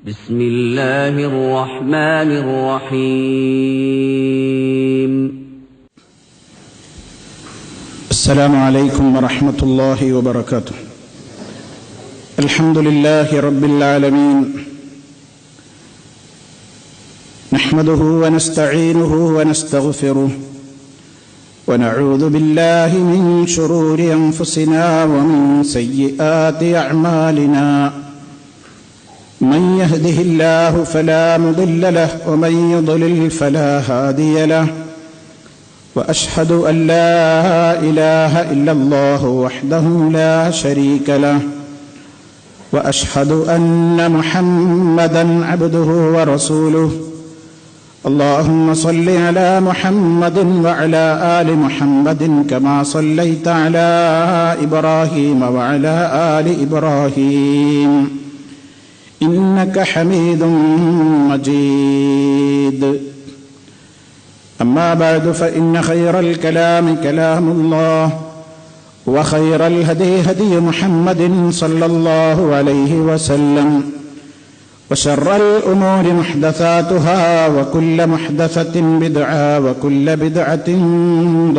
بسم الله الرحمن الرحيم السلام عليكم ورحمة الله وبركاته. الحمد لله رب العالمين، نحمده ونستعينه ونستغفره ونعوذ بالله من شرور أنفسنا ومن سيئات أعمالنا. من يهده الله فلا مضل له ومن يضلل فلا هادي له. وأشهد أن لا إله إلا الله وحده لا شريك له. وأشهد أن محمدا عبده ورسوله. اللهم صل على محمد وعلى آل محمد كما صليت على إبراهيم وعلى آل إبراهيم إنك حميد مجيد. أما بعد فإن خير الكلام كلام الله، وخير الهدي هدي محمد صلى الله عليه وسلم، وشر الأمور محدثاتها وكل محدثة بدعة وكل بدعة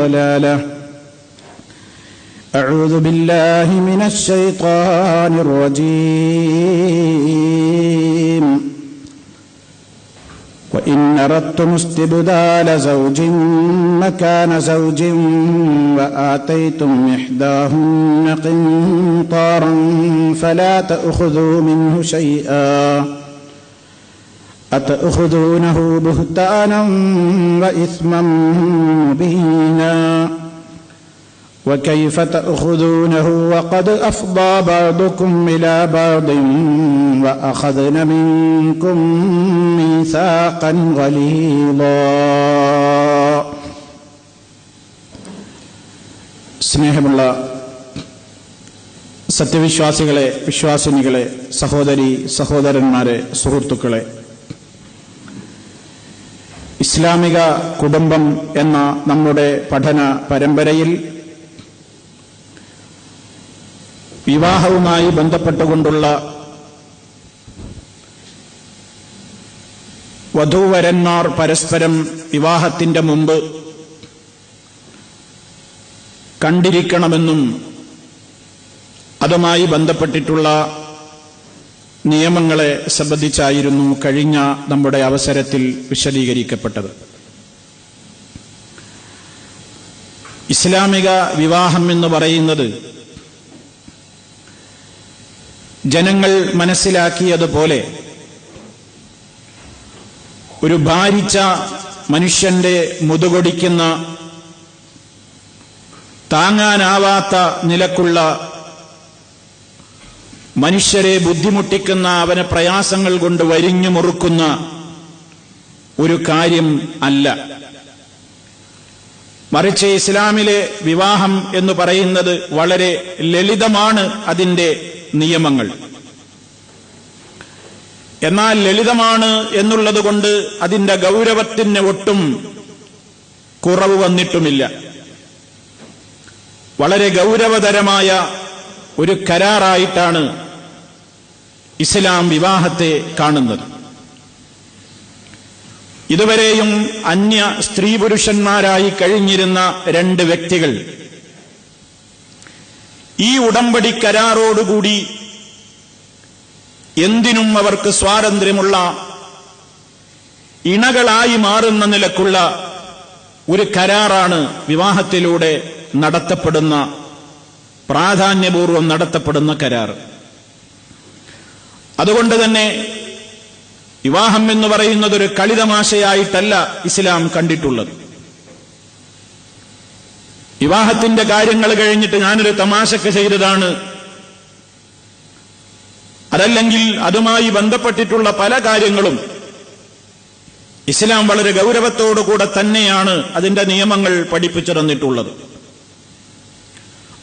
ضلالة. أعوذ بالله من الشيطان الرجيم. وإن أردتم استبدال زوج مكان زوج وآتيتم إحداهن قنطارا فلا تأخذوا منه شيئا أتأخذونه بهتانا وإثما مبينا. وكيف تأخذونه وقد أفضى بعضكم إلى بعض وأخذن منكم ميثاقا غليظا. സ്നേഹമുള്ള സത്യവിശ്വാസികളെ, വിശ്വാസിനികളെ, സഹോദരി സഹോദരന്മാരെ, സുഹൃത്തുക്കളെ, ഇസ്ലാമിക കുടുംബം എന്ന നമ്മുടെ പഠന പരമ്പരയിൽ വിവാഹവുമായി ബന്ധപ്പെട്ടുകൊണ്ടുള്ള വധൂവരന്മാർ പരസ്പരം വിവാഹത്തിന്റെ മുമ്പ് കണ്ടിരിക്കണമെന്നും അതുമായി ബന്ധപ്പെട്ടിട്ടുള്ള നിയമങ്ങളെ സംബന്ധിച്ചായിരുന്നു കഴിഞ്ഞ നമ്മുടെ അവസരത്തിൽ വിശദീകരിക്കപ്പെട്ടത്. ഇസ്ലാമിക വിവാഹം എന്ന് പറയുന്നത് ജനങ്ങൾ മനസ്സിലാക്കിയതുപോലെ ഒരു ഭാരിച്ച മനുഷ്യന്റെ മുതുകൊടിക്കുന്ന, താങ്ങാനാവാത്ത നിലക്കുള്ള, മനുഷ്യരെ ബുദ്ധിമുട്ടിക്കുന്ന, അവനെ പ്രയാസങ്ങൾ കൊണ്ട് വരിഞ്ഞു മുറുക്കുന്ന ഒരു കാര്യം അല്ല. മറിച്ച് ഇസ്ലാമിലെ വിവാഹം എന്ന് പറയുന്നത് വളരെ ലളിതമാണ് അതിന്റെ നിയമങ്ങൾ. എന്നാൽ ലളിതമാണ് എന്നുള്ളതുകൊണ്ട് അതിന്റെ ഗൗരവത്തിന് ഒട്ടും കുറവ് വന്നിട്ടുമില്ല. വളരെ ഗൗരവതരമായ ഒരു കരാറായിട്ടാണ് ഇസ്ലാം വിവാഹത്തെ കാണുന്നത്. ഇതുവരെയും അന്യ സ്ത്രീ പുരുഷന്മാരായി കഴിഞ്ഞിരുന്ന രണ്ട് വ്യക്തികൾ ഈ ഉടമ്പടി കരാറോടുകൂടി എന്തിനും അവർക്ക് സ്വാതന്ത്ര്യമുള്ള ഇണകളായി മാറുന്ന നിലക്കുള്ള ഒരു കരാറാണ് വിവാഹത്തിലൂടെ നടത്തപ്പെടുന്ന, പ്രാധാന്യപൂർവം നടത്തപ്പെടുന്ന കരാർ. അതുകൊണ്ട് തന്നെ വിവാഹം എന്ന് പറയുന്നത് ഒരു കളിതമാശയായിട്ടല്ല ഇസ്ലാം കണ്ടിട്ടുള്ളത്. വിവാഹത്തിന്റെ കാര്യങ്ങൾ കഴിഞ്ഞിട്ട് ഞാനൊരു തമാശക്ക് ചെയ്തതാണ്, അതല്ലെങ്കിൽ അതുമായി ബന്ധപ്പെട്ടിട്ടുള്ള പല കാര്യങ്ങളും ഇസ്ലാം വളരെ ഗൗരവത്തോടുകൂടെ തന്നെയാണ് അതിന്റെ നിയമങ്ങൾ പഠിപ്പിച്ചു തന്നിട്ടുള്ളത്.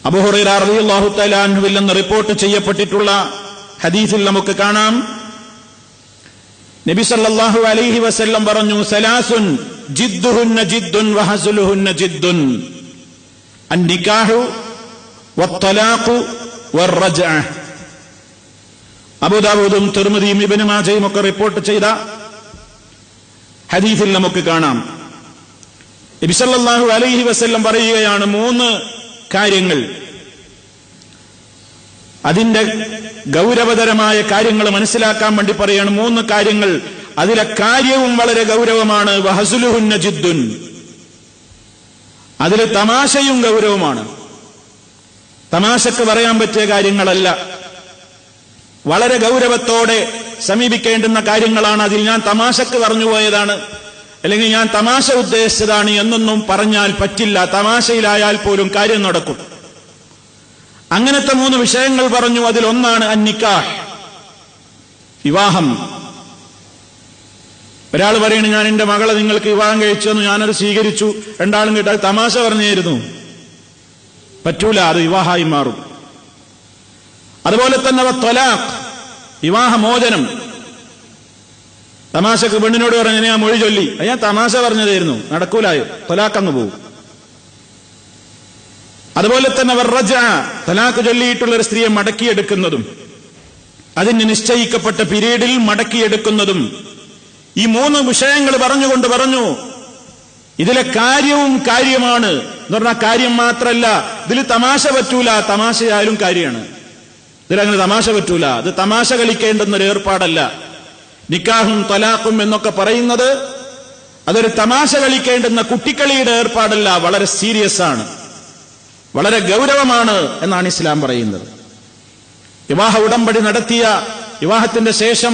അബൂ ഹുറൈറ റളിയല്ലാഹു തആല അൻഹുവിൽ നിന്ന് റിപ്പോർട്ട് ചെയ്യപ്പെട്ടിട്ടുള്ള ഹദീസിൽ നമുക്ക് കാണാം, നബി സല്ലല്ലാഹു അലൈഹി വസല്ലം പറഞ്ഞു, സലാസുൻ ജിദ്ദുഹുന്ന ജിദ്ദുൻ വഹസുലുഹുന്ന ജിദ്ദുൻ, അൻ-നിക്കാഹു വത്ത്-തലാഖു വർ-റജ്അ. അബൂദാവൂദും തിർമിദിയും ഇബ്നു മാജയും ഒക്കെ റിപ്പോർട്ട് ചെയ്ത ഹദീസിൽ നമുക്ക് കാണാം, നബി സല്ലല്ലാഹു അലൈഹി വസല്ലം പറയുകയാണ്, 3 കാര്യങ്ങൾ, അതിന്റെ ഗൗരവതരമായ കാര്യങ്ങൾ മനസ്സിലാക്കാൻ വേണ്ടി പറയാണ്. 3 കാര്യങ്ങൾ, അതിലെ കാര്യവും വളരെ ഗൗരവമാണ്. വഹസുലുഹുന്ന ജിദ്ദുൻ, അതിൽ തമാശയും ഗൗരവമാണ്. തമാശക്ക് പറയാൻ പറ്റിയ കാര്യങ്ങളല്ല, വളരെ ഗൗരവത്തോടെ സമീപിക്കേണ്ടുന്ന കാര്യങ്ങളാണ്. അതിൽ ഞാൻ തമാശക്ക് പറഞ്ഞു പോയതാണ്, അല്ലെങ്കിൽ ഞാൻ തമാശ ഉദ്ദേശിച്ചതാണ് എന്നൊന്നും പറഞ്ഞാൽ പറ്റില്ല. തമാശയിലായാൽ പോലും കാര്യം നടക്കും. അങ്ങനത്തെ 3 വിഷയങ്ങൾ പറഞ്ഞു. അതിലൊന്നാണ് അന്നിക്കാഹ്, വിവാഹം. ഒരാൾ പറയുന്നു, ഞാൻ എന്റെ മകളെ നിങ്ങൾക്ക് വിവാഹം കഴിച്ചു എന്ന്, ഞാനത് സ്വീകരിച്ചു. രണ്ടാളും കേട്ടാൽ തമാശ പറഞ്ഞായിരുന്നു, പറ്റൂല, അത് വിവാഹമായി മാറും. അതുപോലെ തന്നെ ത്വലാഖ്, വിവാഹമോചനം. തമാശക്ക് പെണ്ണിനോട് പറഞ്ഞ ഞാൻ മൊഴി ചൊല്ലി, ഞാൻ തമാശ പറഞ്ഞതായിരുന്നു, നടക്കൂലായോ, ത്വലാഖ് പോകും. അതുപോലെ തന്നെ തലാഖ് ചൊല്ലിയിട്ടുള്ള ഒരു സ്ത്രീയെ മടക്കിയെടുക്കുന്നതും, അതിന് നിശ്ചയിക്കപ്പെട്ട പീരീഡിൽ മടക്കിയെടുക്കുന്നതും. ഈ 3 വിഷയങ്ങൾ പറഞ്ഞുകൊണ്ട് പറഞ്ഞു, ഇതിലെ കാര്യവും കാര്യമാണ് എന്ന് പറഞ്ഞാൽ കാര്യം മാത്രല്ല, ഇതിൽ തമാശ പറ്റൂല, തമാശയായാലും കാര്യമാണ്. ഇതിലങ്ങനെ തമാശ പറ്റൂല, ഇത് തമാശ കളിക്കേണ്ടുന്നൊരു ഏർപ്പാടല്ല. നിക്കാഹും തലാഖും എന്നൊക്കെ പറയുന്നത് അതൊരു തമാശ കളിക്കേണ്ടുന്ന കുട്ടിക്കളിയുടെ ഏർപ്പാടല്ല, വളരെ സീരിയസ് ആണ്, വളരെ ഗൗരവമാണ് എന്നാണ് ഇസ്ലാം പറയുന്നത്. വിവാഹ ഉടമ്പടി നടത്തിയ വിവാഹത്തിന്റെ ശേഷം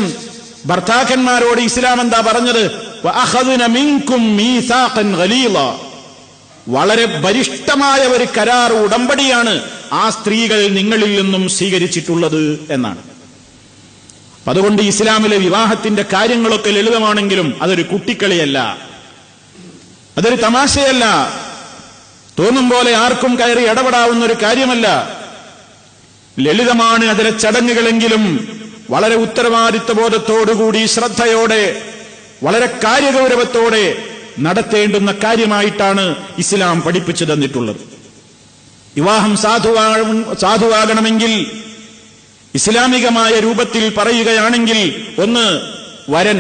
ഭർത്താക്കന്മാരോട് ഇസ്ലാം എന്താ പറഞ്ഞത്? വഅഖദ്ന മിൻകും മീസാഖൻ ഗലീള, വളരെ ബലിഷ്ഠമായ ഒരു കരാർ, ഉടമ്പടിയാണ് ആ സ്ത്രീകൾ നിങ്ങളിൽ നിന്നും സ്വീകരിച്ചിട്ടുള്ളത് എന്നാണ്. അതുകൊണ്ട് ഇസ്ലാമിലെ വിവാഹത്തിന്റെ കാര്യങ്ങളൊക്കെ ലളിതമാണെങ്കിലും അതൊരു കുട്ടിക്കളിയല്ല, അതൊരു തമാശയല്ല, തോന്നും പോലെ ആർക്കും കയറി ഇടപെടാവുന്ന ഒരു കാര്യമല്ല. ലളിതമാണ് അതിലെ ചടങ്ങുകളെങ്കിലും വളരെ ഉത്തരവാദിത്വബോധത്തോടുകൂടി ശ്രദ്ധയോടെ വളരെ കാര്യഗൗരവത്തോടെ നടത്തേണ്ടുന്ന കാര്യമായിട്ടാണ് ഇസ്ലാം പഠിപ്പിച്ചു തന്നിട്ടുള്ളത്. വിവാഹം സാധുവാകണമെങ്കിൽ ഇസ്ലാമികമായ രൂപത്തിൽ പറയുകയാണെങ്കിൽ, ഒന്ന് വരൻ,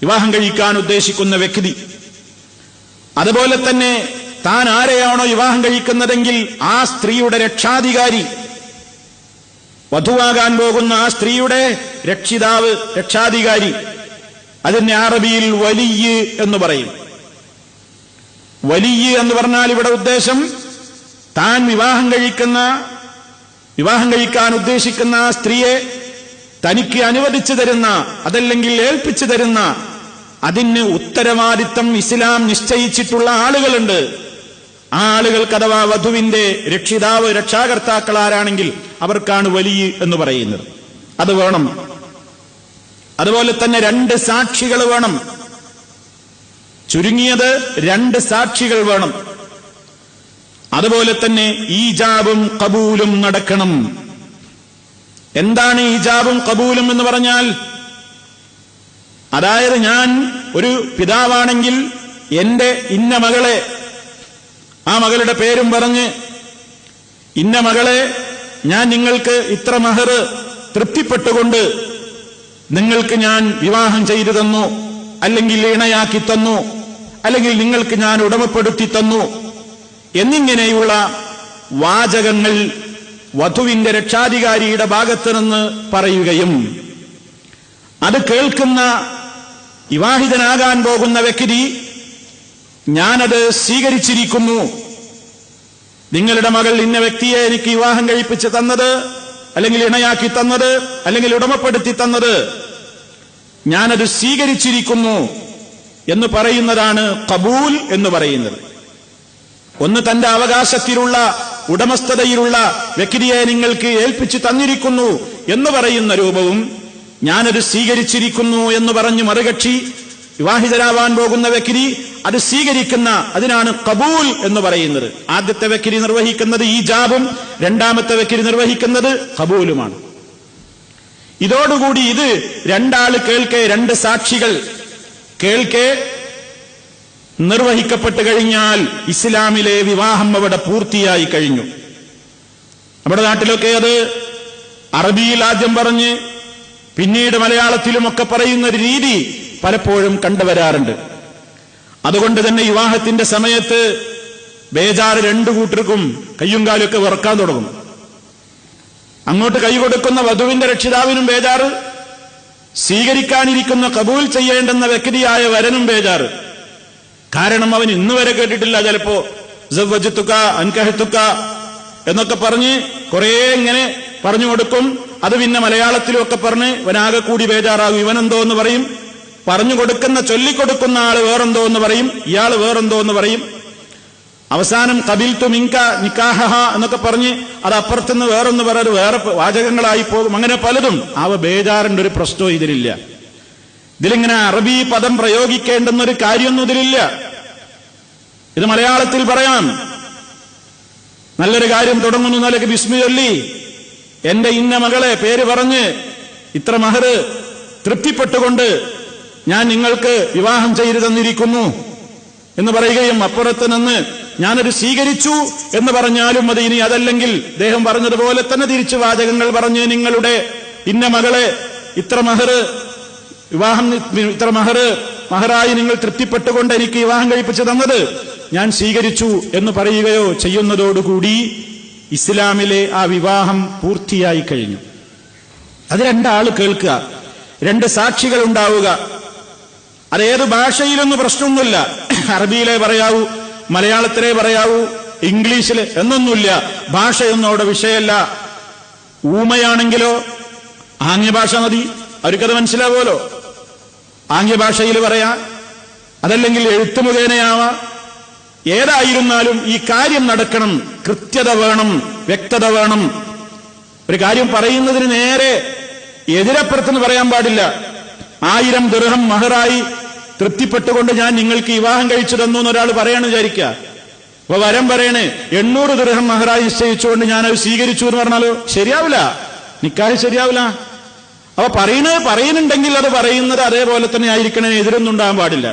വിവാഹം കഴിക്കാൻ ഉദ്ദേശിക്കുന്ന വ്യക്തി, അതുപോലെ തന്നെ താൻ ആരെയാണോ വിവാഹം കഴിക്കുന്നതെങ്കിൽ ആ സ്ത്രീയുടെ രക്ഷാധികാരി, വധുവാകാൻ പോകുന്ന ആ സ്ത്രീയുടെ രക്ഷിതാവ്, രക്ഷാധികാരി. അതിന് അറബിയിൽ വലിയ് എന്ന് പറയും. വലിയ് എന്ന് പറഞ്ഞാൽ ഇവിടെ ഉദ്ദേശം താൻ വിവാഹം കഴിക്കാൻ ഉദ്ദേശിക്കുന്ന ആ സ്ത്രീയെ തനിക്ക് അനുവദിച്ചു തരുന്ന, അതല്ലെങ്കിൽ ഏൽപ്പിച്ചു തരുന്ന, അതിന് ഉത്തരവാദിത്തം ഇസ്ലാം നിശ്ചയിച്ചിട്ടുള്ള ആളുകളുണ്ട്. ആ ആളുകൾക്ക് അഥവാ വധുവിന്റെ രക്ഷിതാവ്, രക്ഷാകർത്താക്കൾ ആരാണെങ്കിൽ അവർക്കാണ് വലിയ് എന്ന് പറയുന്നത്. അത് വേണം. അതുപോലെ തന്നെ 2 സാക്ഷികൾ വേണം, ചുരുങ്ങിയത് 2 സാക്ഷികൾ വേണം. അതുപോലെ തന്നെ ഈജാബും ഖബൂലും നടക്കണം. എന്താണ് ഈജാബും ഖബൂലും എന്ന് പറഞ്ഞാൽ? അതായത് ഞാൻ ഒരു പിതാവാണെങ്കിൽ എന്റെ ഇന്ന മകളെ, ആ മകളുടെ പേരും പറഞ്ഞ്, ഇന്ന മകളെ ഞാൻ നിങ്ങൾക്ക് ഇത്ര മഹർ തൃപ്തിപ്പെട്ടുകൊണ്ട് നിങ്ങൾക്ക് ഞാൻ വിവാഹം ചെയ്തു തന്നു, അല്ലെങ്കിൽ ഇണയാക്കി തന്നു, അല്ലെങ്കിൽ നിങ്ങൾക്ക് ഞാൻ ഉടമപ്പെടുത്തി തന്നു എന്നിങ്ങനെയുള്ള വാചകങ്ങൾ വധുവിന്റെ രക്ഷാധികാരിയുടെ ഭാഗത്ത് നിന്ന് പറയുകയും അത് കേൾക്കുന്ന വിവാഹിതനാകാൻ പോകുന്ന വ്യക്തി ഞാനത് സ്വീകരിച്ചിരിക്കുന്നു, നിങ്ങളുടെ മകൾ ഇന്ന വ്യക്തിയെ എനിക്ക് വിവാഹം കഴിപ്പിച്ച് തന്നത്, അല്ലെങ്കിൽ ഇണയാക്കി തന്നത്, അല്ലെങ്കിൽ ഉടമപ്പെടുത്തി തന്നത്, ഞാനത് സ്വീകരിച്ചിരിക്കുന്നു എന്ന് പറയുന്നതാണ് ഖബൂൽ എന്ന് പറയുന്നത്. ഒന്ന് തന്റെ അവകാശത്തിലുള്ള, ഉടമസ്ഥതയിലുള്ള വ്യക്തിയെ നിങ്ങൾക്ക് ഏൽപ്പിച്ചു തന്നിരിക്കുന്നു എന്ന് പറയുന്ന രൂപവും, ഞാനത് സ്വീകരിച്ചിരിക്കുന്നു എന്ന് പറഞ്ഞ് മറുകക്ഷി വിവാഹിതരാവാൻ പോകുന്ന വ്യക്തി അത് സ്വീകരിക്കുന്ന, അതിനാണ് ഖബൂൽ എന്ന് പറയുന്നത്. ആദ്യത്തെ വ്യക്തി നിർവഹിക്കുന്നത് ഈജാബും, രണ്ടാമത്തെ വ്യക്തി നിർവഹിക്കുന്നത് ഖബൂലുമാണ്. ഇതോടുകൂടി ഇത് 2 ആള് കേൾക്കെ, 2 സാക്ഷികൾ കേൾക്കെ നിർവഹിക്കപ്പെട്ട് കഴിഞ്ഞാൽ ഇസ്ലാമിലെ വിവാഹം അവിടെ പൂർത്തിയായി കഴിഞ്ഞു. നമ്മുടെ നാട്ടിലൊക്കെ അത് അറബിയിൽ ആദ്യം പറഞ്ഞ് പിന്നീട് മലയാളത്തിലുമൊക്കെ പറയുന്ന ഒരു രീതി പലപ്പോഴും കണ്ടുവരാറുണ്ട്. അതുകൊണ്ട് തന്നെ വിവാഹത്തിന്റെ സമയത്ത് ബേജാറ് രണ്ടു കൂട്ടർക്കും കയ്യും കാലൊക്കെ വിറക്കാൻ തുടങ്ങും. അങ്ങോട്ട് കൈ കൊടുക്കുന്ന വധുവിന്റെ രക്ഷിതാവിനും ബേജാറ്, സ്വീകരിക്കാനിരിക്കുന്ന കബൂൽ ചെയ്യേണ്ടുന്ന വ്യക്തിയായ വരനും ബേജാറ്. കാരണം അവൻ ഇന്നുവരെ കേട്ടിട്ടില്ല ചിലപ്പോ സവ്വജ്തുക അൻകഹ്തുക എന്നൊക്കെ പറഞ്ഞ് കുറെ ഇങ്ങനെ പറഞ്ഞു കൊടുക്കും. അത് പിന്നെ മലയാളത്തിലും ഒക്കെ പറഞ്ഞ് ഇവനാകെ കൂടി ബേജാറാകും. ഇവനെന്തോ എന്ന് പറയും, പറഞ്ഞു കൊടുക്കുന്ന ചൊല്ലിക്കൊടുക്കുന്ന ആള് വേറെന്തോ എന്ന് പറയും, ഇയാള് വേറെന്തോ എന്ന് പറയും. അവസാനം ഖബിൽതു മിൻക നിക്കാഹഹ എന്നൊക്കെ പറഞ്ഞ് അത് അപ്പുറത്തുനിന്ന് വേറൊന്ന് പറയാറ് വേറെ വാചകങ്ങളായി പോകും. അങ്ങനെ പലതും. അവ ബേജാറിന്റെ ഒരു പ്രശ്നവും ഇതിലില്ല. ഇതിലിങ്ങനെ അറബി പദം പ്രയോഗിക്കേണ്ടെന്നൊരു കാര്യമൊന്നും ഇതിലില്ല. ഇത് മലയാളത്തിൽ പറയാം. നല്ലൊരു കാര്യം തുടങ്ങുന്നു നിലയ്ക്ക് ബിസ്മി ചൊല്ലി എന്റെ ഇന്ന മകളെ പേര് പറഞ്ഞ് ഇത്ര മഹർ തൃപ്തിപ്പെട്ടുകൊണ്ട് ഞാൻ നിങ്ങൾക്ക് വിവാഹം ചെയ്തു തന്നിരിക്കുന്നു എന്ന് പറയുകയും അപ്പുറത്ത് നിന്ന് ഞാനൊരു സ്വീകരിച്ചു എന്ന് പറഞ്ഞാലും മതി. ഇനി അതല്ലെങ്കിൽ അദ്ദേഹം പറഞ്ഞതുപോലെ തന്നെ തിരിച്ചു വാചകങ്ങൾ പറഞ്ഞ് നിങ്ങളുടെ ഇന്ന മകളെ ഇത്ര മഹർ വിവാഹം ഇത്ര മഹറായി നിങ്ങൾ തൃപ്തിപ്പെട്ടുകൊണ്ട് എനിക്ക് വിവാഹം കഴിപ്പിച്ചു തന്നത് ഞാൻ സ്വീകരിച്ചു എന്ന് പറയുകയോ ചെയ്യുന്നതോടുകൂടി ഇസ്ലാമിലെ ആ വിവാഹം പൂർത്തിയായി കഴിഞ്ഞു. അത് രണ്ടാള് കേൾക്കുക, രണ്ട് സാക്ഷികൾ ഉണ്ടാവുക. അതേത് ഭാഷയിലൊന്നും പ്രശ്നമൊന്നുമില്ല. അറബിയിലെ പറയാവൂ, മലയാളത്തിലേ പറയാവൂ, ഇംഗ്ലീഷില് എന്നൊന്നുമില്ല. ഭാഷയൊന്നും അവിടെ വിഷയമല്ല. ഊമയാണെങ്കിലോ ആംഗ്യഭാഷ മതി, അവർക്കത് മനസ്സിലാവുമല്ലോ. ആംഗ്യഭാഷയിൽ പറയാം, അതല്ലെങ്കിൽ എഴുത്തു മുഖേനയാവാം. ഏതായിരുന്നാലും ഈ കാര്യം നടക്കണം, കൃത്യത വേണം, വ്യക്തത വേണം. ഒരു കാര്യം പറയുന്നതിന് നേരെ എതിരപ്പുറത്തുനിന്ന് പറയാൻ പാടില്ല. 1000 ദിർഹം മഹറായി തൃപ്തിപ്പെട്ടുകൊണ്ട് ഞാൻ നിങ്ങൾക്ക് വിവാഹം കഴിച്ചു തന്നു എന്നൊരാൾ പറയണ വിചാരിക്കുക. അപ്പൊ വരം പറയണേ 800 ദിർഹം മഹറായി നിശ്ചയിച്ചുകൊണ്ട് ഞാനത് സ്വീകരിച്ചു എന്ന് പറഞ്ഞാലോ ശരിയാവില്ല, നിക്കാഹ് ശരിയാവില്ല. അപ്പൊ പറയുന്നുണ്ടെങ്കിൽ അത് പറയുന്നത് അതേപോലെ തന്നെ ആയിരിക്കണേ, എതിരൊന്നും ഉണ്ടാകാൻ പാടില്ല.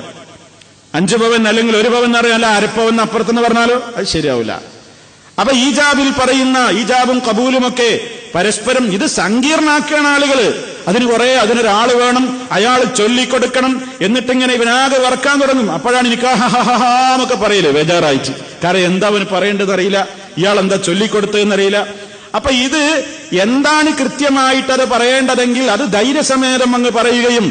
5 പവൻ അല്ലെങ്കിൽ 1 പവൻ എന്നറിയാല്ല, 1/2 പവൻ അപ്പുറത്തെന്ന് പറഞ്ഞാലോ അത് ശരിയാവില്ല. അപ്പൊ ഈജാബിൽ പറയുന്ന ഈജാബും കബൂലുമൊക്കെ പരസ്പരം ഇത് സങ്കീർണാക്കുകയാണ് ആളുകള്. അതിനൊരാള് വേണം, അയാൾ ചൊല്ലിക്കൊടുക്കണം. എന്നിട്ടിങ്ങനെ ഇവനാകെ വറക്കാൻ തുടങ്ങും. അപ്പോഴാണ് എനിക്ക് എന്നൊക്കെ പറയില്ലേ ബേജാറായിട്ട്. കാരണം എന്താ അവന് പറയേണ്ടതറിയില്ല, ഇയാൾ എന്താ ചൊല്ലിക്കൊടുത്തതെന്നറിയില്ല. അപ്പൊ ഇത് എന്താണ് കൃത്യമായിട്ടത് പറയേണ്ടതെങ്കിൽ അത് ധൈര്യസമേതം അങ്ങ് പറയുകയും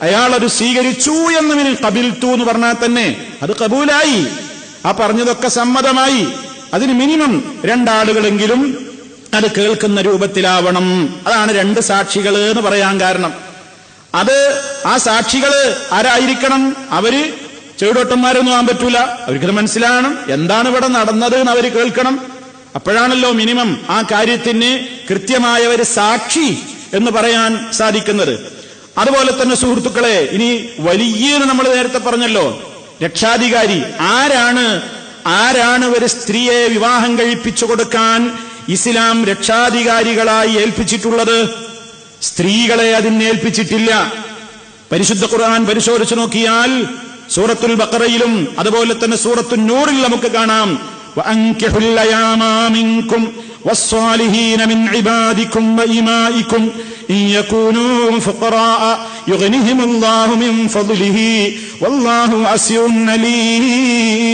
അയാളത് സ്വീകരിച്ചു എന്നതിന് ഖബിൽതു എന്ന് പറഞ്ഞാൽ തന്നെ അത് കബൂലായി, ആ പറഞ്ഞതൊക്കെ സമ്മതമായി. അതിന് മിനിമം 2 ആളുകളെങ്കിലും അത് കേൾക്കുന്ന രൂപത്തിലാവണം. അതാണ് 2 സാക്ഷികൾ എന്ന് പറയാൻ കാരണം. അത് ആ സാക്ഷികള് ആരായിരിക്കണം? അവര് ചെവിടോട്ടന്മാരൊന്നും ആവാൻ പറ്റൂല. അവർക്കത് മനസ്സിലാകണം എന്താണ് ഇവിടെ നടന്നത് എന്ന് അവർ കേൾക്കണം. അപ്പോഴാണല്ലോ മിനിമം ആ കാര്യത്തിന് കൃത്യമായ ഒരു സാക്ഷി എന്ന് പറയാൻ സാധിക്കുന്നത്. അതുപോലെ തന്നെ സുഹൃത്തുക്കളെ, ഇനി വലിയെന്ന് നമ്മൾ നേരത്തെ പറഞ്ഞല്ലോ, രക്ഷാധികാരി ആരാണ് ഒരു സ്ത്രീയെ വിവാഹം കഴിപ്പിച്ചു കൊടുക്കാൻ ഇസ്ലാം രക്ഷാധികാരികളായി ഏൽപ്പിച്ചിട്ടുള്ളത്? സ്ത്രീകളെ അതിനേൽപ്പിച്ചിട്ടില്ല. പരിശുദ്ധ ഖുർആൻ പരിശോധിച്ചു നോക്കിയാൽ സൂറത്തുൽ ബഖറയിലും അതുപോലെ തന്നെ സൂറത്തുൻ നൂറിൽ നമുക്ക് കാണാം, وَأَنكِحُوا الْأَيَامَ مِنكُمْ وَالصَّالِحِينَ مِنْ عِبَادِكُمْ وَإِمَائِكُمْ إِنْ يَكُونُوا فُقَرَاءَ يُغْنِهِمُ اللَّهُ مِنْ فَضْلِهِ وَاللَّهُ وَاسِعٌ عَلِيمٌ.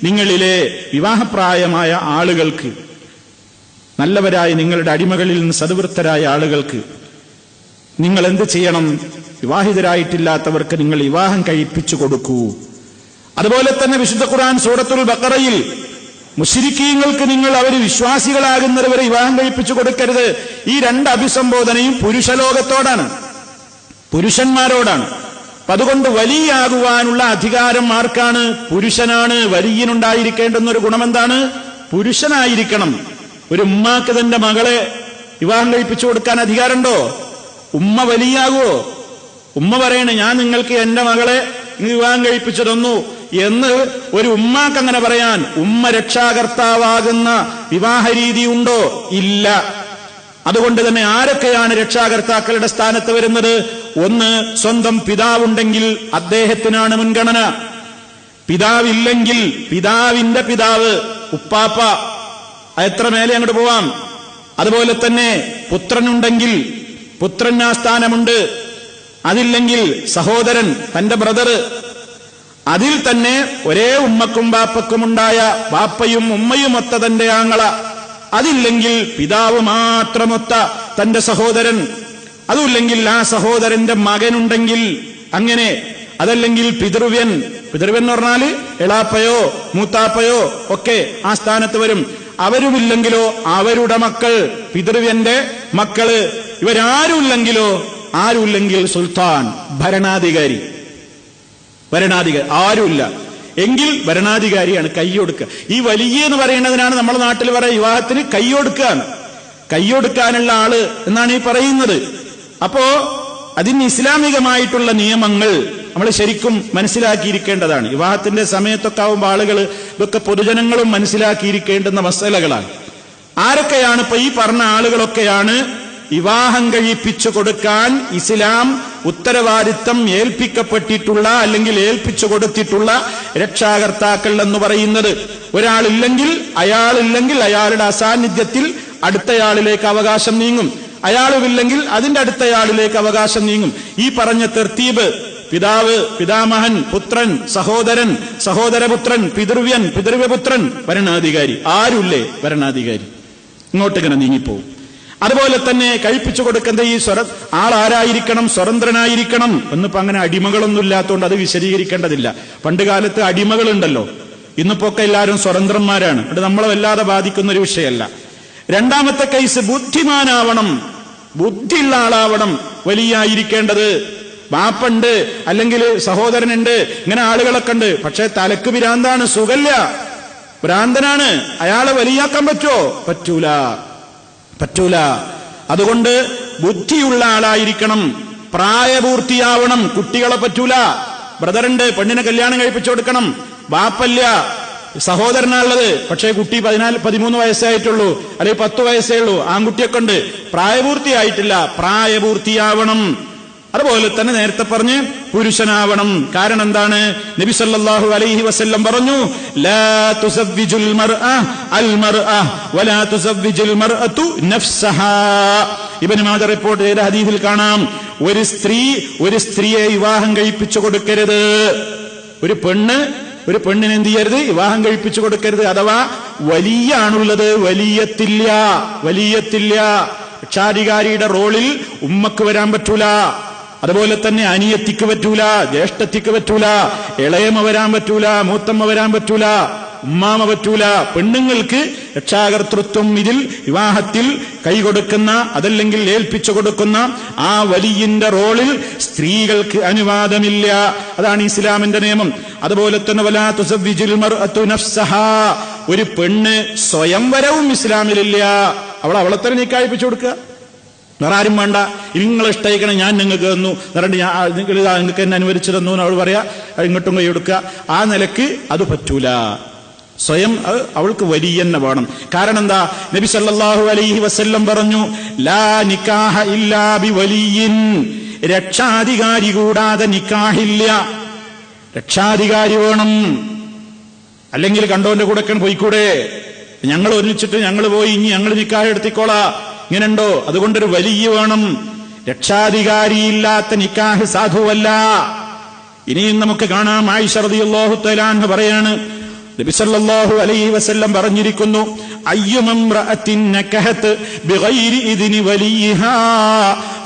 നിങ്ങളിലെ വിവാഹപ്രായമായ ആളുകൾക്ക്, നല്ലവരായ നിങ്ങളുടെ അടിമകളിൽ നിന്ന് സദ്വൃത്തരായ ആളുകൾക്ക് നിങ്ങൾ എന്ത് ചെയ്യണം? വിവാഹിതരായിട്ടില്ലാത്തവർക്ക് നിങ്ങൾ വിവാഹം കഴിപ്പിച്ചു കൊടുക്കൂ. അതുപോലെ തന്നെ വിശുദ്ധ ഖുർആൻ സൂറത്തുൽ ബഖറയിൽ മുശ്രിക്കീങ്ങൾക്ക് നിങ്ങൾ അവർ വിശ്വാസികളാകുന്നവരെ വിവാഹം കഴിപ്പിച്ചു കൊടുക്കരുത്. ഈ 2 അഭിസംബോധനയും പുരുഷലോകത്തോടാണ്, പുരുഷന്മാരോടാണ്. അതുകൊണ്ട് വലിയാകുവാനുള്ള അധികാരം ആർക്കാണ്? പുരുഷനാണ്. വലിയനുണ്ടായിരിക്കേണ്ടുന്നൊരു ഗുണമെന്താണ്? പുരുഷനായിരിക്കണം. ഒരു ഉമ്മാക്ക് തന്റെ മകളെ വിവാഹം കഴിപ്പിച്ചു കൊടുക്കാൻ അധികാരമുണ്ടോ? ഉമ്മ വലിയാകുവോ? ഉമ്മ പറയണേ ഞാൻ നിങ്ങൾക്ക് എന്റെ മകളെ വിവാഹം കഴിപ്പിച്ചു തന്നു എന്ന് ഒരു ഉമ്മാക്ക് അങ്ങനെ പറയാൻ ഉമ്മ രക്ഷാകർത്താവാകുന്ന വിവാഹ രീതി ഉണ്ടോ? ഇല്ല. അതുകൊണ്ട് തന്നെ ആരൊക്കെയാണ് രക്ഷാകർത്താക്കളുടെ സ്ഥാനത്ത് വരുന്നത്? ഒന്ന്, സ്വന്തം പിതാവുണ്ടെങ്കിൽ അദ്ദേഹത്തിനാണ് മുൻഗണന. പിതാവില്ലെങ്കിൽ പിതാവിന്റെ പിതാവ്, ഉപ്പാപ്പ, എത്ര മേലെ അങ്ങോട്ട് പോവാം, അതുപോലെ തന്നെ പുത്രനുണ്ടെങ്കിൽ പുത്രന് ആ സ്ഥാനമുണ്ട്. അതില്ലെങ്കിൽ സഹോദരൻ, തന്റെ ബ്രദർ, അതിൽ തന്നെ ഒരേ ഉമ്മക്കും ബാപ്പക്കുമുണ്ടായ ബാപ്പയും ഉമ്മയുമൊത്ത തന്റെ ആങ്ങള, അതില്ലെങ്കിൽ പിതാവ് മാത്രമൊത്ത തന്റെ സഹോദരൻ, അതുമില്ലെങ്കിൽ ആ സഹോദരന്റെ മകനുണ്ടെങ്കിൽ അങ്ങനെ, അതല്ലെങ്കിൽ പിതൃവ്യൻ. പിതൃവ്യൻ എന്ന് പറഞ്ഞാൽ എളാപ്പയോ മൂത്താപ്പയോ ഒക്കെ ആ സ്ഥാനത്ത് വരും. അവരുമില്ലെങ്കിലോ അവരുടെ മക്കൾ, പിതൃവ്യന്റെ മക്കള്, ഇവരാരുമില്ലെങ്കിലോ, ആരുമില്ലെങ്കിൽ സുൽത്താൻ, ഭരണാധികാരി. ആരുമില്ല എങ്കിൽ ഭരണാധികാരിയാണ് കൈയൊടുക്കുക. ഈ വലിയ എന്ന് പറയുന്നതിനാണ് നമ്മുടെ നാട്ടിൽ പറയുക വിവാഹത്തിന് കൈയൊടുക്കാനുള്ള ആള് എന്നാണ് ഈ പറയുന്നത്. അപ്പോ അതിന് ഇസ്ലാമികമായിട്ടുള്ള നിയമങ്ങൾ നമ്മൾ ശരിക്കും മനസ്സിലാക്കിയിരിക്കേണ്ടതാണ്. വിവാഹത്തിന്റെ സമയത്തൊക്കെ ആവുമ്പോൾ ആളുകൾ ഇതൊക്കെ പൊതുജനങ്ങളും മനസ്സിലാക്കിയിരിക്കേണ്ടുന്ന മസലകളാണ്. ആരൊക്കെയാണ് ഇപ്പൊ ഈ പറഞ്ഞ ആളുകളൊക്കെയാണ് വിവാഹം കഴിപ്പിച്ചു കൊടുക്കാൻ ഇസ്ലാം ഉത്തരവാദിത്തം ഏൽപ്പിക്കപ്പെട്ടിട്ടുള്ള അല്ലെങ്കിൽ ഏൽപ്പിച്ചു കൊടുത്തിട്ടുള്ള രക്ഷാകർത്താക്കൾ എന്ന് പറയുന്നത്. ഒരാളില്ലെങ്കിൽ അയാളുടെ അസാന്നിധ്യത്തിൽ അടുത്തയാളിലേക്ക് അവകാശം നീങ്ങും. അയാളുമില്ലെങ്കിൽ അതിന്റെ അടുത്തയാളിലേക്ക് അവകാശം നീങ്ങും. ഈ പറഞ്ഞ തെർത്തീബ്, പിതാവ്, പിതാമഹൻ, പുത്രൻ, സഹോദരൻ, സഹോദരപുത്രൻ, പിതൃവ്യൻ, പിതൃവ്യപുത്രൻ, ഭരണാധികാരി, ആരുല്ലേ ഭരണാധികാരി, ഇങ്ങോട്ടിങ്ങനെ നീങ്ങിപ്പോവും. അതുപോലെ തന്നെ കഴിപ്പിച്ചു കൊടുക്കുന്ന ഈ ആളാരായിരിക്കണം? സ്വതന്ത്രനായിരിക്കണം. എന്നിപ്പോ അങ്ങനെ അടിമകളൊന്നും ഇല്ലാത്തതുകൊണ്ട് അത് വിശദീകരിക്കേണ്ടതില്ല. പണ്ട് കാലത്ത് അടിമകളുണ്ടല്ലോ, ഇന്നിപ്പോ ഒക്കെ എല്ലാവരും സ്വതന്ത്രന്മാരാണ്. അത് നമ്മളെ വല്ലാതെ ബാധിക്കുന്ന ഒരു വിഷയമല്ല. രണ്ടാമത്തെ കേസ്, ബുദ്ധിമാനാവണം, ബുദ്ധിയുള്ള ആളാവണം വലിയായിരിക്കേണ്ടത്. ബാപ്പുണ്ട്, അല്ലെങ്കിൽ സഹോദരനുണ്ട്, ഇങ്ങനെ ആളുകളൊക്കെ ഉണ്ട്. പക്ഷെ തലക്ക് ഭ്രാന്താണ്, സുഖല്ല, ഭ്രാന്തനാണ്. അയാളെ വലിയാക്കാൻ പറ്റൂല. അതുകൊണ്ട് ബുദ്ധിയുള്ള ആളായിരിക്കണം, പ്രായപൂർത്തിയാവണം. കുട്ടികളെ പറ്റൂല. ബ്രദറുണ്ട്, പെണ്ണിനെ കല്യാണം കഴിപ്പിച്ചു കൊടുക്കണം. ബാപ്പല്ല, സഹോദരനാണുള്ളത്, പക്ഷേ കുട്ടി 13 വയസ്സായിട്ടുള്ളൂ, അല്ലെങ്കിൽ 10 വയസ്സേ ഉള്ളൂ. ആൺകുട്ടിയൊക്കെ ഉണ്ട്, പ്രായപൂർത്തിയായിട്ടില്ല. പ്രായപൂർത്തിയാവണം. അതുപോലെ തന്നെ നേരത്തെ പറഞ്ഞ് പുരുഷനാവണം. കാരണം എന്താണ്? നബി സല്ലല്ലാഹു അലൈഹി വസല്ലം പറഞ്ഞു, ലാ തുസവ്വിജുൽ മർഅ അൽ മർഅ വലാ തുസവ്വിജുൽ മർഅതു നഫ്സഹാ. ഇബ്നു മാജ റിപ്പോർട്ട് ചെയ്ത ഹദീസിൽ കാണാം, ഒരു സ്ത്രീയെ വിവാഹം കഴിപ്പിച്ചു കൊടുക്കരുത്. ഒരു പെണ്ണിനെ എന്ത് ചെയ്യരുത്? വിവാഹം കഴിപ്പിച്ചു കൊടുക്കരുത്. അഥവാ വലിയാണുള്ളത്, വലിയത്തില്ല. രക്ഷാധികാരിയുടെ റോളിൽ ഉമ്മക്ക് വരാൻ പറ്റൂല. അതുപോലെ തന്നെ അനിയത്തിക്ക് പറ്റൂല, ജ്യേഷ്ഠത്തിക്ക് പറ്റൂല, ഇളയമ വരാൻ പറ്റൂല, മൂത്തമ്മ വരാൻ പറ്റൂല, ഉമ്മാമ പറ്റൂല. പെണ്ണുങ്ങൾക്ക് രക്ഷാകർതൃത്വം ഇതിൽ വിവാഹത്തിൽ കൈകൊടുക്കുന്ന, അതല്ലെങ്കിൽ ഏൽപ്പിച്ചു കൊടുക്കുന്ന ആ വലിയന്റെ റോളിൽ സ്ത്രീകൾക്ക് അനുവാദമില്ല. അതാണ് ഇസ്ലാമിന്റെ നിയമം. അതുപോലെ തന്നെ വലാ തുസവ്വിജുൽ മർഅതു നഫ്സഹാ, ഒരു പെണ്ണ് സ്വയംവരവും ഇസ്ലാമിലില്ല. അവളെ തന്നെ നിക്കാഹിപ്പിച്ചു കൊടുക്കുക, വേറെ ആരും വേണ്ട. നിങ്ങളെ ഇഷ്ടയിക്കണം, ഞാൻ നിങ്ങൾക്ക് തന്നു, നിങ്ങൾക്ക് എന്നെ അനുവദിച്ചു തന്നു എന്ന് അവൾ പറയാ, ഇങ്ങോട്ടും കൈ കൊടുക്കുക. ആ നിലക്ക് അത് പറ്റൂല. സ്വയം അവൾക്ക് വലിയന്നെ വേണം. കാരണം എന്താ? നബി സല്ലല്ലാഹു അലൈഹി വസല്ലം പറഞ്ഞു, ലാ നിക്കാഹ ഇല്ലാ ബി വലിയിൻ, രക്ഷാധികാരി കൂടാതെ നിക്കാഹില്ല. രക്ഷാധികാരി വേണം. അല്ലെങ്കിൽ കണ്ടോന്റെ കൂടെ പോയിക്കൂടെ, ഞങ്ങൾ ഒരുമിച്ചിട്ട് ഞങ്ങൾ പോയി, ഇനി ഞങ്ങൾ നിക്കാഹ് എടുത്തിക്കോളാ, ഇങ്ങനെയുണ്ടോ? അതുകൊണ്ടൊരു വലിയ വേണം. രക്ഷാധികാരിയില്ലാത്ത നിക്കാഹ് സാധുവല്ല. ഇനിയും നമുക്ക് കാണാം, ആയിഷ റളിയല്ലാഹു തആല അൻഹ പറയാണ്, നബി സല്ലല്ലാഹു അലൈഹി വസല്ലം പറഞ്ഞിരിക്കുന്നു, അയ്യുമംറഅത്തിൻ നകഹത് ബിഗൈരി ഇദ്നി വലിയിഹാ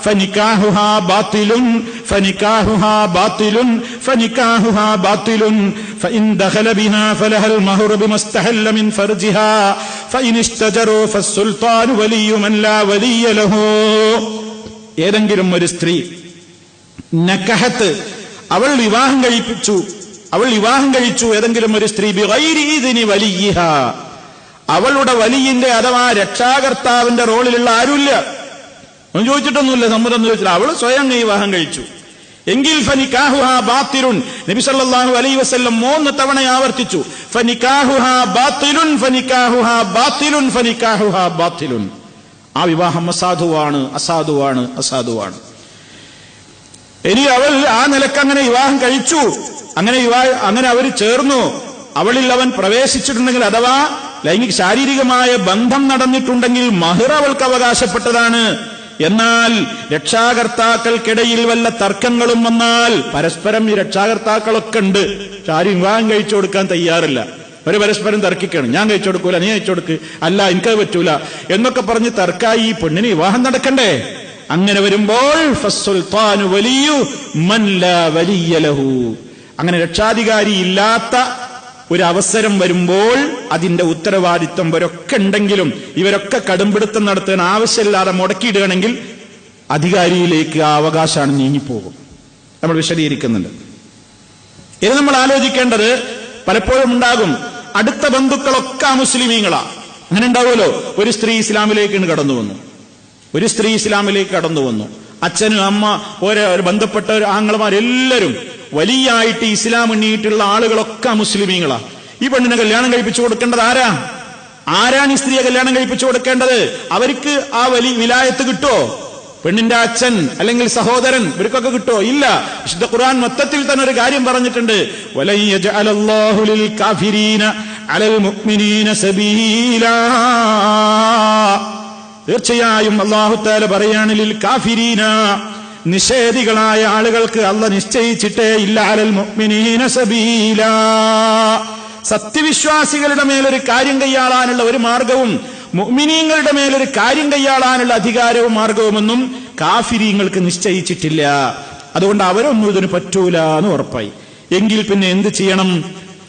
ഫനികാഹുഹാ ബാത്തിലുൻ ഫനികാഹുഹാ ബാത്തിലുൻ ഫനികാഹുഹാ ബാത്തിലുൻ ഫഇൻ ദഖല ബിഹാ ഫലഹൽ മഹ്റു ബിമസ്തഹല്ല മിൻ ഫർജിഹാ ഫഇൻ ഇസ്തജറു ഫസ്സുൽത്താനു വലിയ്യു മൻ ലാ വലിയ ലഹു. ഏതെങ്കിലും ഒരു സ്ത്രീ നകഹത്ത്, അവൾ വിവാഹം കഴിച്ചു ഏതെങ്കിലും ഒരു സ്ത്രീ ബിഗൈരി ഇദ്നി വലിയിഹാ, അവളുടെ വലിയിന്റെ അഥവാ രക്ഷാകർത്താവിന്റെ റോളിലുള്ള ആരുമില്ല, ഒന്നും ചോദിച്ചിട്ടൊന്നുമില്ല, സമ്മതം ചോദിച്ചില്ല, അവൾ സ്വയം വിവാഹം കഴിച്ചു എങ്കിൽ ഫനികാഹുഹാ ബാത്തിലുൻ. നബി സല്ലല്ലാഹു അലൈഹി വസല്ലം 3 തവണ ആവർത്തിച്ചു, ഫനികാഹുഹാ ബാത്തിലുൻ ഫനികാഹുഹാ ബാത്തിലുൻ ഫനികാഹുഹാ ബാത്തിലുൻ. ആ വിവാഹം അസാധുവാണ്. ഇനി അവൾ ആ നിലക്ക് അങ്ങനെ വിവാഹം കഴിച്ചു, അങ്ങനെ അവർ ചേർന്നു, അവളിൽ അവൻ പ്രവേശിച്ചിട്ടുണ്ടെങ്കിൽ, അഥവാ ശാരീരികമായ ബന്ധം നടന്നിട്ടുണ്ടെങ്കിൽ മഹർ അവൾക്ക് അവകാശപ്പെട്ടതാണ്. എന്നാൽ രക്ഷാകർത്താക്കൾക്കിടയിൽ വല്ല തർക്കങ്ങളും വന്നാൽ, പരസ്പരം ഈ രക്ഷാകർത്താക്കളൊക്കെ ഉണ്ട്, ആരും വിവാഹം കഴിച്ചു കൊടുക്കാൻ തയ്യാറില്ല, ഒരു പരസ്പരം തർക്കിക്കണം, ഞാൻ കഴിച്ചു കൊടുക്കൂല, നീ കഴിച്ചു കൊടുക്ക്, അല്ല എനിക്കത് പറ്റൂല എന്നൊക്കെ പറഞ്ഞ് തർക്കായി ഈ പെണ്ണിന് വിവാഹം നടക്കണ്ടേ? അങ്ങനെ വരുമ്പോൾ ഫസ്സുൽത്താനു വലിയു മൻ ലാ വലിയ ലഹു, അങ്ങനെ രക്ഷാധികാരി ഇല്ലാത്ത ഒരു അവസരം വരുമ്പോൾ അതിന്റെ ഉത്തരവാദിത്വം ഇവരൊക്കെ ഉണ്ടെങ്കിലും ഇവരൊക്കെ കടുംപിടുത്തം നടത്താൻ ആവശ്യമില്ലാതെ മുടക്കിയിടുകയാണെങ്കിൽ അധികാരിയിലേക്ക് ആ അവകാശമാണ് നീങ്ങിപ്പോകും. നമ്മൾ വിശദീകരിക്കുന്നുണ്ട്. ഇത് നമ്മൾ ആലോചിക്കേണ്ടത് പലപ്പോഴും ഉണ്ടാകും. അടുത്ത ബന്ധുക്കളൊക്കെ മുസ്ലിമീങ്ങളാ, അങ്ങനെ ഉണ്ടാവുമല്ലോ. ഒരു സ്ത്രീ ഇസ്ലാമിലേക്ക് കടന്നു വന്നു, ഒരു സ്ത്രീ ഇസ്ലാമിലേക്ക് കടന്നു വന്നു. അച്ഛനും അമ്മ ഒരു ബന്ധപ്പെട്ട ആങ്ങളമാരെല്ലാവരും വലിയായിട്ട് ഇസ്ലാം എണ്ണിയിട്ടുള്ള ആളുകളൊക്കെ മുസ്ലിമീങ്ങളാ. ഈ പെണ്ണിനെ കല്യാണം കഴിപ്പിച്ചു കൊടുക്കേണ്ടത് ആരാണ് ഈ സ്ത്രീയെ കല്യാണം കഴിപ്പിച്ചു കൊടുക്കേണ്ടത്? അവർക്ക് ആ വിലായത്ത് കിട്ടോ? പെണ്ണിന്റെ അച്ഛൻ അല്ലെങ്കിൽ സഹോദരൻ ഇവർക്കൊക്കെ കിട്ടോ? ഇല്ല. വിശുദ്ധ ഖുർആൻ മൊത്തത്തിൽ തന്നെ ഒരു കാര്യം പറഞ്ഞിട്ടുണ്ട്, വലൻ യജ്അലല്ലാഹു ലിൽ കാഫിരീന അലൽ മുഅ്മിനീന സബീലാ. തീർച്ചയായും അല്ലാഹു തആല പറയാണ്, ലിൽ കാഫിരീന, നിഷേധികളായ ആളുകൾക്ക് അല്ലാഹ് നിശ്ചയിച്ചിട്ടേ ഇല്ല, അലൽ മുഅ്മിനീന സബീലാ, സത്യവിശ്വാസികളുടെ മേലൊരു കാര്യം കൈയാളാനുള്ള ഒരു മാർഗവും മുഅ്മിനീങ്ങളുടെ മേലൊരു കാര്യം കൈയാളാനുള്ള അധികാരവും മാർഗവുമൊന്നും കാഫിരീങ്ങൾക്ക് നിശ്ചയിച്ചിട്ടില്ല. അതുകൊണ്ട് അവരൊന്നും ഇതിന് പറ്റൂല എന്ന് ഉറപ്പായി. എങ്കിൽ പിന്നെ എന്ത് ചെയ്യണം?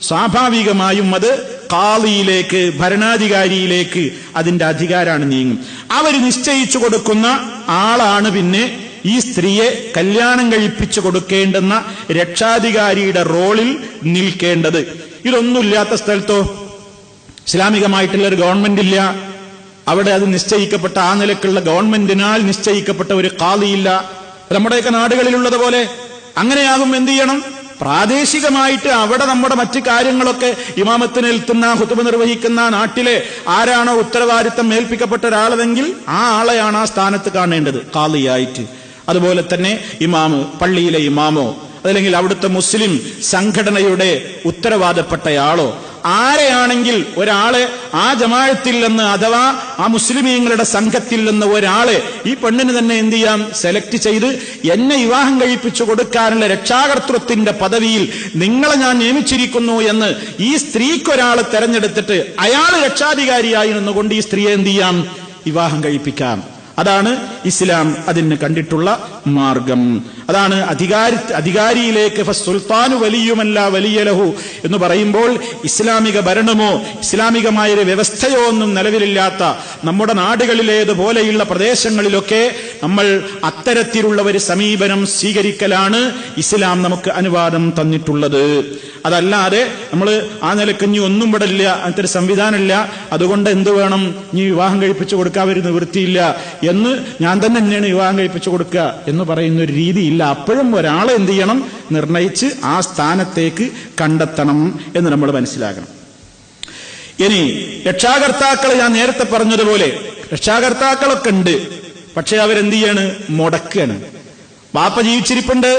സ്വാഭാവികമായും അത് ഖാളിയിലേക്ക്, ഭരണാധികാരിയിലേക്ക് അതിന്റെ അധികാരമാണ് നീങ്ങും. അവർ നിശ്ചയിച്ചു കൊടുക്കുന്ന ആളാണ് പിന്നെ ഈ സ്ത്രീയെ കല്യാണം കഴിപ്പിച്ചു കൊടുക്കേണ്ടുന്ന രക്ഷാധികാരിയുടെ റോളിൽ നിൽക്കേണ്ടത്. ഇതൊന്നുമില്ലാത്ത സ്ഥലത്തോ, ഇസ്ലാമികമായിട്ടുള്ള ഒരു ഗവൺമെന്റ് ഇല്ല, അവിടെ അത് നിശ്ചയിക്കപ്പെട്ട ആ നിലക്കുള്ള ഗവൺമെന്റിനാൽ നിശ്ചയിക്കപ്പെട്ട ഒരു ഖാളിയില്ല, നമ്മുടെയൊക്കെ നാടുകളിലുള്ളത് പോലെ, അങ്ങനെയാകും എന്ത് ചെയ്യണം? പ്രാദേശികമായിട്ട് അവിടെ നമ്മുടെ മറ്റു കാര്യങ്ങളൊക്കെ ഇമാമത്തിന് എത്തുന്ന, ഖുതുബ നിർവഹിക്കുന്ന നാട്ടിലെ ആരാണോ ഉത്തരവാദിത്തം ഏൽപ്പിക്കപ്പെട്ട ഒരാളെങ്കിൽ ആ ആളെയാണ് ആ സ്ഥാനത്ത് കാണേണ്ടത് ഖാളിയായിട്ട്. അതുപോലെ തന്നെ ഇമാമ്, പള്ളിയിലെ ഇമാമോ അതല്ലെങ്കിൽ അവിടുത്തെ മുസ്ലിം സംഘടനയുടെ ഉത്തരവാദപ്പെട്ടയാളോ ആരെയാണെങ്കിൽ ഒരാളെ ആ ജമാഅത്തിൽ നിന്ന് അഥവാ ആ മുസ്ലിമീങ്ങളുടെ സംഘത്തിൽ നിന്ന് ഒരാളെ ഈ പെണ്ണിന് തന്നെ എന്ത് ചെയ്യാം? സെലക്ട് ചെയ്ത് എന്നെ വിവാഹം കഴിപ്പിച്ചു കൊടുക്കാനുള്ള രക്ഷാകർതൃത്വത്തിന്റെ പദവിയിൽ നിങ്ങളെ ഞാൻ നിയമിച്ചിരിക്കുന്നു എന്ന് ഈ സ്ത്രീക്കൊരാളെ തെരഞ്ഞെടുത്തിട്ട് അയാൾ രക്ഷാധികാരിയായി നിന്നുകൊണ്ട് ഈ സ്ത്രീയെ എന്ത് ചെയ്യാം? വിവാഹം കഴിപ്പിക്കാം. അതാണ് ഇസ്ലാം അതിന് കണ്ടിട്ടുള്ള മാർഗം. അതാണ് അധികാരിയിലേക്ക് ഫസ്സുൽത്താനു വലിയുമല്ല വലിയ ലഹു എന്ന് പറയുമ്പോൾ ഇസ്ലാമിക ഭരണമോ ഇസ്ലാമികമായൊരു വ്യവസ്ഥയോ ഒന്നും നിലവിലില്ലാത്ത നമ്മുടെ നാടുകളിലേതുപോലെയുള്ള പ്രദേശങ്ങളിലൊക്കെ നമ്മൾ അത്തരത്തിലുള്ള ഒരു സമീപനം സ്വീകരിക്കലാണ് ഇസ്ലാം നമുക്ക് അനുവാദം തന്നിട്ടുള്ളത്. അതല്ലാതെ നമ്മൾ ആ നിലക്ക് ഇനി ഒന്നും ഇവിടെ ഇല്ല, അങ്ങനത്തെ ഒരു സംവിധാനമില്ല, അതുകൊണ്ട് എന്ത് വേണം, ഇനി വിവാഹം കഴിപ്പിച്ചു കൊടുക്കാൻ ഒരു നിവൃത്തിയില്ല എന്ന് ഞാൻ തന്നെയാണ് വിവാഹം കഴിപ്പിച്ചു കൊടുക്കുക എന്ന് പറയുന്ന ഒരു രീതിയില്ല. അപ്പോഴും ഒരാളെ എന്ത് ചെയ്യണം? നിർണയിച്ച് ആ സ്ഥാനത്തേക്ക് കണ്ടെത്തണം എന്ന് നമ്മൾ മനസ്സിലാക്കണം. ഇനി രക്ഷാകർത്താക്കൾ, ഞാൻ നേരത്തെ പറഞ്ഞതുപോലെ രക്ഷാകർത്താക്കളൊക്കെ ഉണ്ട്, പക്ഷെ അവരെന്ത് ചെയ്യാണ്? മുടക്കാണ്. ബാപ്പ ജീവിച്ചിരിപ്പുണ്ട്,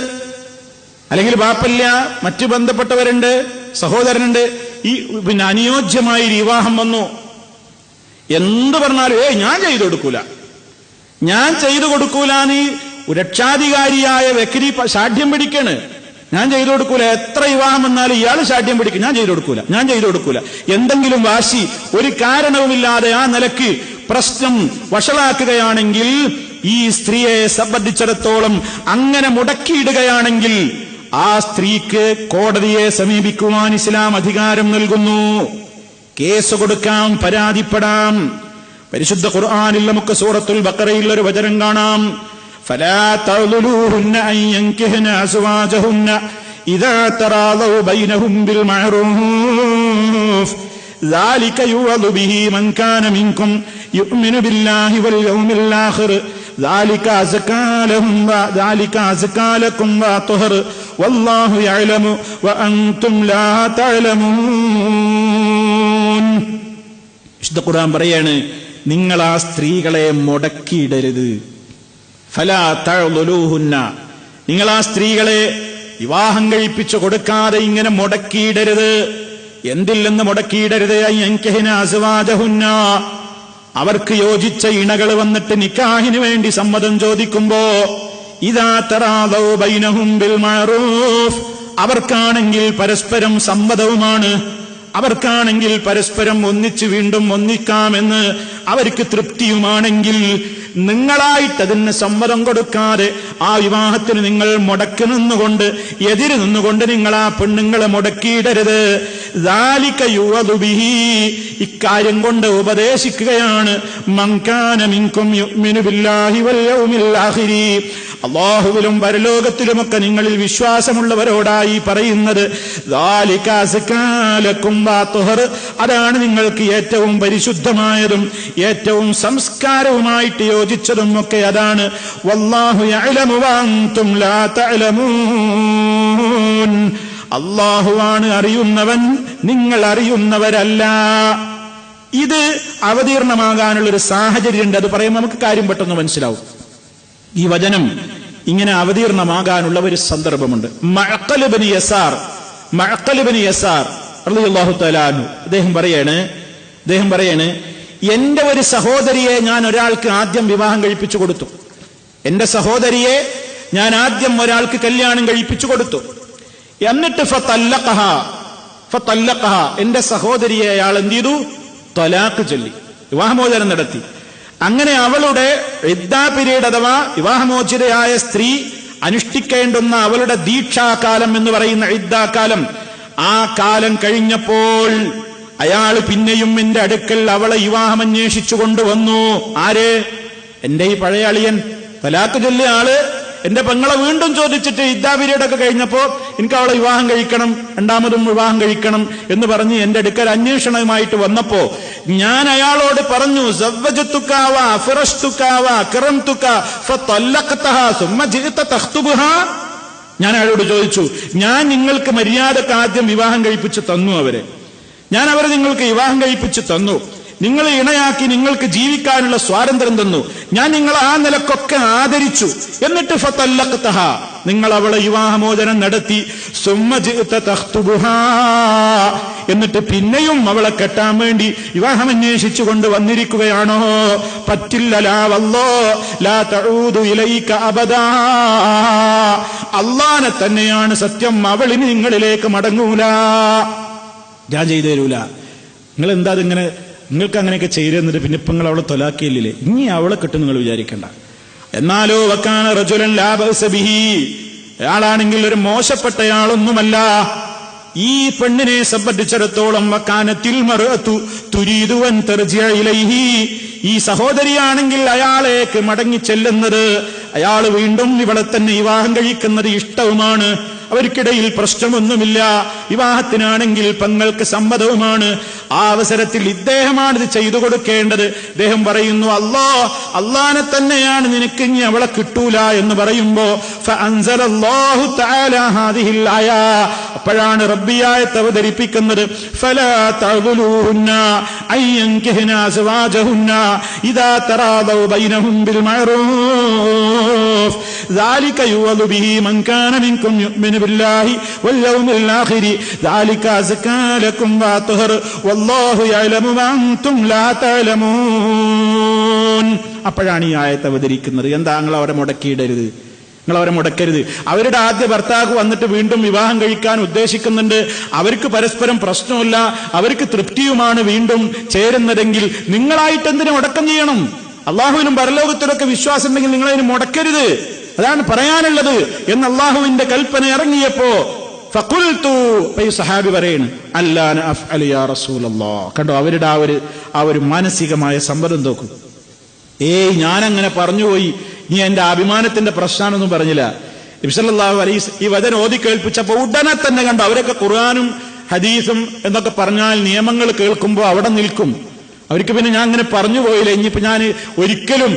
അല്ലെങ്കിൽ ബാപ്പല്ല, മറ്റു ബന്ധപ്പെട്ടവരുണ്ട്, സഹോദരനുണ്ട്, ഈ പിന്നെ അനുയോജ്യമായ വിവാഹം വന്നു, എന്ത് പറഞ്ഞാലും ഞാൻ ചെയ്തു കൊടുക്കൂല, ഞാൻ ചെയ്തു കൊടുക്കൂലാന്ന് രക്ഷാധികാരിയായ വ്യക്തി ശാഠ്യം പിടിക്കാണ്. ഞാൻ ചെയ്തു കൊടുക്കൂല, എത്ര വിവാഹം വന്നാലും ഇയാൾ ശാഠ്യം പിടിക്കും, ഞാൻ ചെയ്തു കൊടുക്കൂല. എന്തെങ്കിലും വാശി, ഒരു കാരണവുമില്ലാതെ ആ നിലക്ക് പ്രശ്നം വഷളാക്കുകയാണെങ്കിൽ, ഈ സ്ത്രീയെ സംബന്ധിച്ചിടത്തോളം അങ്ങനെ മുടക്കിയിടുകയാണെങ്കിൽ ആ സ്ത്രീക്ക് കോടതിയെ സമീപിക്കുവാൻ ഇസ്ലാം അധികാരം നൽകുന്നു. കേസ് കൊടുക്കാം, പരാതിപ്പെടാം. പരിശുദ്ധ ഖുർആനിൽ നമുക്ക് സൂറത്തുൽ ബഖറയിൽ ഒരു വചനം കാണാം, ഫലാ തഅ്ലുലൂഹുന്ന അൻ യൻകിഹ്ന അസ്വാജഹുന്ന ഇദാ തറാദൗ ബൈനഹും ബിൽ മഅറൂഫ് ذلك يوعظ به من كان منكم يؤمن بالله واليوم الآخر ذلك أزكى لكم وأطهر والله يعلم وأنتم لا تعلمون. വിശുദ്ധ ഖുർആൻ പറയാണ്, നിങ്ങൾ ആ സ്ത്രീകളെ മുടക്കിയിടരുത്. ഫലാ തഅ്ലുലൂഹുന്ന, നിങ്ങൾ ആ സ്ത്രീകളെ വിവാഹം കഴിപ്പിച്ചു കൊടുക്കാതെ ഇങ്ങനെ മുടക്കിയിടരുത്. എന്തിൽ നിന്ന് മുടക്കിയിടരുത്? അയ്യൻകിഹ്ന അസ്വാജഹുന്ന, അവർക്ക് യോജിച്ച ഇണകൾ വന്നിട്ട് നിക്കാഹിന് വേണ്ടി സമ്മതം ചോദിക്കുമ്പോ ഇദാ തറാദൗ ബൈനഹും ബിൽ മഅറൂഫ്, അവർക്കാണെങ്കിൽ പരസ്പരം സമ്മതവുമാണ്, അവർക്കാണെങ്കിൽ പരസ്പരം ഒന്നിച്ച് വീണ്ടും ഒന്നിക്കാമെന്ന് അവർക്ക് തൃപ്തിയുമാണെങ്കിൽ നിങ്ങളായിട്ടതിന് സമ്മതം കൊടുക്കാതെ ആ വിവാഹത്തിന് നിങ്ങൾ മുടക്കി നിന്നുകൊണ്ട്, എതിര് നിന്നുകൊണ്ട് നിങ്ങൾ ആ പെണ്ണുങ്ങളെ മുടക്കിയിടരുത്. ദാലിക യുഅദു ബിഹി, ഇക്കാര്യം കൊണ്ട് ഉപദേശിക്കുകയാണ്. മൻ കാന മിൻകും യുഅ്മിനു ബില്ലാഹി വൽ യൗമിൽ ആഖിരി, അല്ലാഹുവിലും പരലോകത്തിലുമൊക്കെ നിങ്ങളിൽ വിശ്വാസമുള്ളവരോടായി പറയുന്നത്. ദാലിക അസ്കാ ലക്കും വഅത്ഹർ, അതാണ് നിങ്ങൾക്ക് ഏറ്റവും പരിശുദ്ധമായതും ഏറ്റവും സംസ്കാരവുമായിട്ട് യോജിച്ചതും ഒക്കെ അതാണ്. വല്ലാഹു യഅലമു വഅൻതും ലാ തഅലമൂൻ, അല്ലാഹുവാണ് അറിയുന്നവൻ, നിങ്ങൾ അറിയുന്നവരല്ല. ഇത് അവതീർണമാകാനുള്ളൊരു സാഹചര്യമുണ്ട്. അത് പറയുമ്പോൾ നമുക്ക് കാര്യം പെട്ടെന്ന് മനസ്സിലാവും. ഈ വചനം ഇങ്ങനെ അവതീർണമാകാനുള്ള ഒരു സന്ദർഭമുണ്ട്. മഅഖൽ ഇബ്നു യസാർ റളിയല്ലാഹു തആല അൻഹു അദ്ദേഹം പറയാണ്, എന്റെ ഒരു സഹോദരിയെ ഞാൻ ഒരാൾക്ക് ആദ്യം വിവാഹം കഴിപ്പിച്ചു കൊടുത്തു. എന്റെ സഹോദരിയെ ഞാൻ ആദ്യം ഒരാൾക്ക് കല്യാണം കഴിപ്പിച്ചു കൊടുത്തു. എന്നിട്ട് ഫതല്ലഖഹ, എന്റെ സഹോദരിയെ അയാൾ എന്ത് ചെയ്തു? ത്വലാഖ് ചൊല്ലി, വിവാഹമോചനം നടത്തി. അങ്ങനെ അവളുടെ ഇദ്ദാ പീരീഡ് അഥവാ വിവാഹമോചിതയായ സ്ത്രീ അനുഷ്ഠിക്കേണ്ടുന്ന അവളുടെ ദീക്ഷാകാലം എന്ന് പറയുന്ന ഇദ്ദാകാലം, ആ കാലം കഴിഞ്ഞപ്പോൾ അയാൾ പിന്നെയും എന്റെ അടുക്കൽ അവളെ വിവാഹം അന്വേഷിച്ചു കൊണ്ടുവന്നു. ആര്? എന്റെ ഈ പഴയ അളിയൻ, തലാക്ക് ചൊല്ലിയ ആള് എന്റെ പെങ്ങളെ വീണ്ടും ചോദിച്ചിട്ട് ഇദ്ദാ പീരീഡൊക്കെ കഴിഞ്ഞപ്പോ എനിക്ക് അവളെ വിവാഹം കഴിക്കണം, രണ്ടാമതും വിവാഹം കഴിക്കണം എന്ന് പറഞ്ഞ് എന്റെ അടുക്കൽ അന്വേഷണവുമായിട്ട് വന്നപ്പോ ഞാൻ അയാളോട് പറഞ്ഞു, ഞാൻ അയാളോട് ചോദിച്ചു, ഞാൻ നിങ്ങൾക്ക് മര്യാദക്ക് ആദ്യം വിവാഹം കഴിപ്പിച്ച് തന്നു അവരെ, ഞാൻ അവരെ നിങ്ങൾക്ക് വിവാഹം കഴിപ്പിച്ച് തന്നു, നിങ്ങളെ ഇണയാക്കി നിങ്ങൾക്ക് ജീവിക്കാനുള്ള സ്വാതന്ത്ര്യം തന്നു, ഞാൻ നിങ്ങളെ ആ നിലക്കൊക്കെ ആദരിച്ചു. എന്നിട്ട് ഫതല്ലഖ്തഹ, നിങ്ങൾ അവളെ വിവാഹമോചനം നടത്തി. സുമ്മ ജിഅത തഖ്തുബുഹാ, എന്നിട്ട് പിന്നെയും അവളെ കെട്ടാൻ വേണ്ടി വിവാഹം അന്വേഷിച്ചു കൊണ്ട് വന്നിരിക്കുകയാണോ? പറ്റില്ല. ലാ വല്ലോ ലാ തഊദു ഇലൈക അബദാ, അല്ലാഹനെ തന്നെയാണ് സത്യം, അവളിന് നിങ്ങളിലേക്ക് മടങ്ങൂല, ഞാൻ ചെയ്തു തരൂല. നിങ്ങൾ എന്താ ഇങ്ങനെ, നിങ്ങൾക്ക് അങ്ങനെയൊക്കെ ചെയ്തിരുന്നിട്ട് പിന്നെ ഇപ്പൊ നിങ്ങൾ അവളെ തൊലാക്കിയില്ലേ, ഇനി അവളെ കിട്ടും നിങ്ങൾ വിചാരിക്കണ്ട. എന്നാലോ വക്കാന റജുലൻ ലാ ബഅസ ബിഹി, അയാളാണെങ്കിൽ ഒരു മോശപ്പെട്ടയാളൊന്നുമല്ല. ഈ പെണ്ണിനെ സംബന്ധിച്ചിടത്തോളം വക്കാനത്തിൽ മർഅതു തുരീദു അൻ തർജിഅ ഇലൈഹി, ഈ സഹോദരിയാണെങ്കിൽ അയാളേക്ക് മടങ്ങി ചെല്ലുന്നത്, അയാൾ വീണ്ടും ഇവളെ തന്നെ വിവാഹം കഴിക്കുന്നത് ഇഷ്ടവുമാണ്, അവർക്കിടയിൽ പ്രശ്നമൊന്നുമില്ല. വിവാഹത്തിനാണെങ്കിൽ പെങ്ങൾക്ക് സമ്മതവുമാണ്. ആ അവസരത്തിൽ ഇദ്ദേഹമാണ് ഇത് ചെയ്തു കൊടുക്കേണ്ടത്. ഇദ്ദേഹം പറയുന്നു, അല്ലാഹനെ തന്നെയാണ് നിനക്ക് ഇനി അവളെ കിട്ടൂല എന്ന് പറയുമ്പോ ഫഅൻസലല്ലാഹു തആല ഹാദിഹിൽ ആയ, അപ്പോഴാണ് റബ്ബിയായത്ത് അവതരിപ്പിക്കുന്നത്. ഫലാ തഅദുലൂഹുന്ന അയ്യൻകിഹ്ന അസ്വാജഹുന്ന ഇദാ തറാദൗ ബൈനഹും ബിൽ മഅറൂഫ് ذلك يوعظ به من كان منكم يؤمن بالله واليوم الآخر ذلك أزكى لكم وأطهر والله يعلم وأنتم لا تعلمون. അപ്പോഴാണ് ഈ ആയത്ത് അവതരിക്കുന്നത്. എന്താ നിങ്ങൾ അവരെ മുടക്കിയിടരുത്, നിങ്ങൾ അവരെ മുടക്കരുത്. അവരുടെ ആദ്യ ഭർത്താവ് വന്നിട്ട് വീണ്ടും വിവാഹം കഴിക്കാൻ ഉദ്ദേശിക്കുന്നുണ്ട്, അവർക്ക് പരസ്പരം പ്രശ്നമില്ല, അവർക്ക് തൃപ്തിയുമാണ് വീണ്ടും ചേരുന്നതെങ്കിൽ നിങ്ങളായിട്ട് എന്തിനു മുടക്കം ചെയ്യണം? അള്ളാഹുവിനും പരലോകത്തിലൊക്കെ വിശ്വാസം ഉണ്ടെങ്കിൽ നിങ്ങളതിന് മുടക്കരുത്, അതാണ് പറയാനുള്ളത് എന്ന് അള്ളാഹുവിന്റെ കൽപ്പന ഇറങ്ങിയപ്പോ ഫഖുൽതു, ഈ സഹാബി പറയാണ്, അല്ലാന അഫ്അലു യാ റസൂലല്ലാഹ്. കണ്ടോ അവരുടെ ആ ഒരു മാനസികമായ സമ്മതം നോക്കും. ഞാനങ്ങനെ പറഞ്ഞുപോയി, നീ എന്റെ അഭിമാനത്തിന്റെ പ്രശ്നമൊന്നും പറഞ്ഞില്ല. നബി സല്ലല്ലാഹു അലൈഹി ഈ വചനം ഓതി കേൾപ്പിച്ചപ്പോ ഉടനെ തന്നെ കണ്ടോ അവരൊക്കെ ഖുർആനും ഹദീസും എന്നൊക്കെ പറഞ്ഞാൽ നിയമങ്ങൾ കേൾക്കുമ്പോൾ അവിടെ നിൽക്കും. അവർക്ക് പിന്നെ ഞാൻ അങ്ങനെ പറഞ്ഞു പോയില്ല, ഇനിയിപ്പോ ഞാൻ ഒരിക്കലും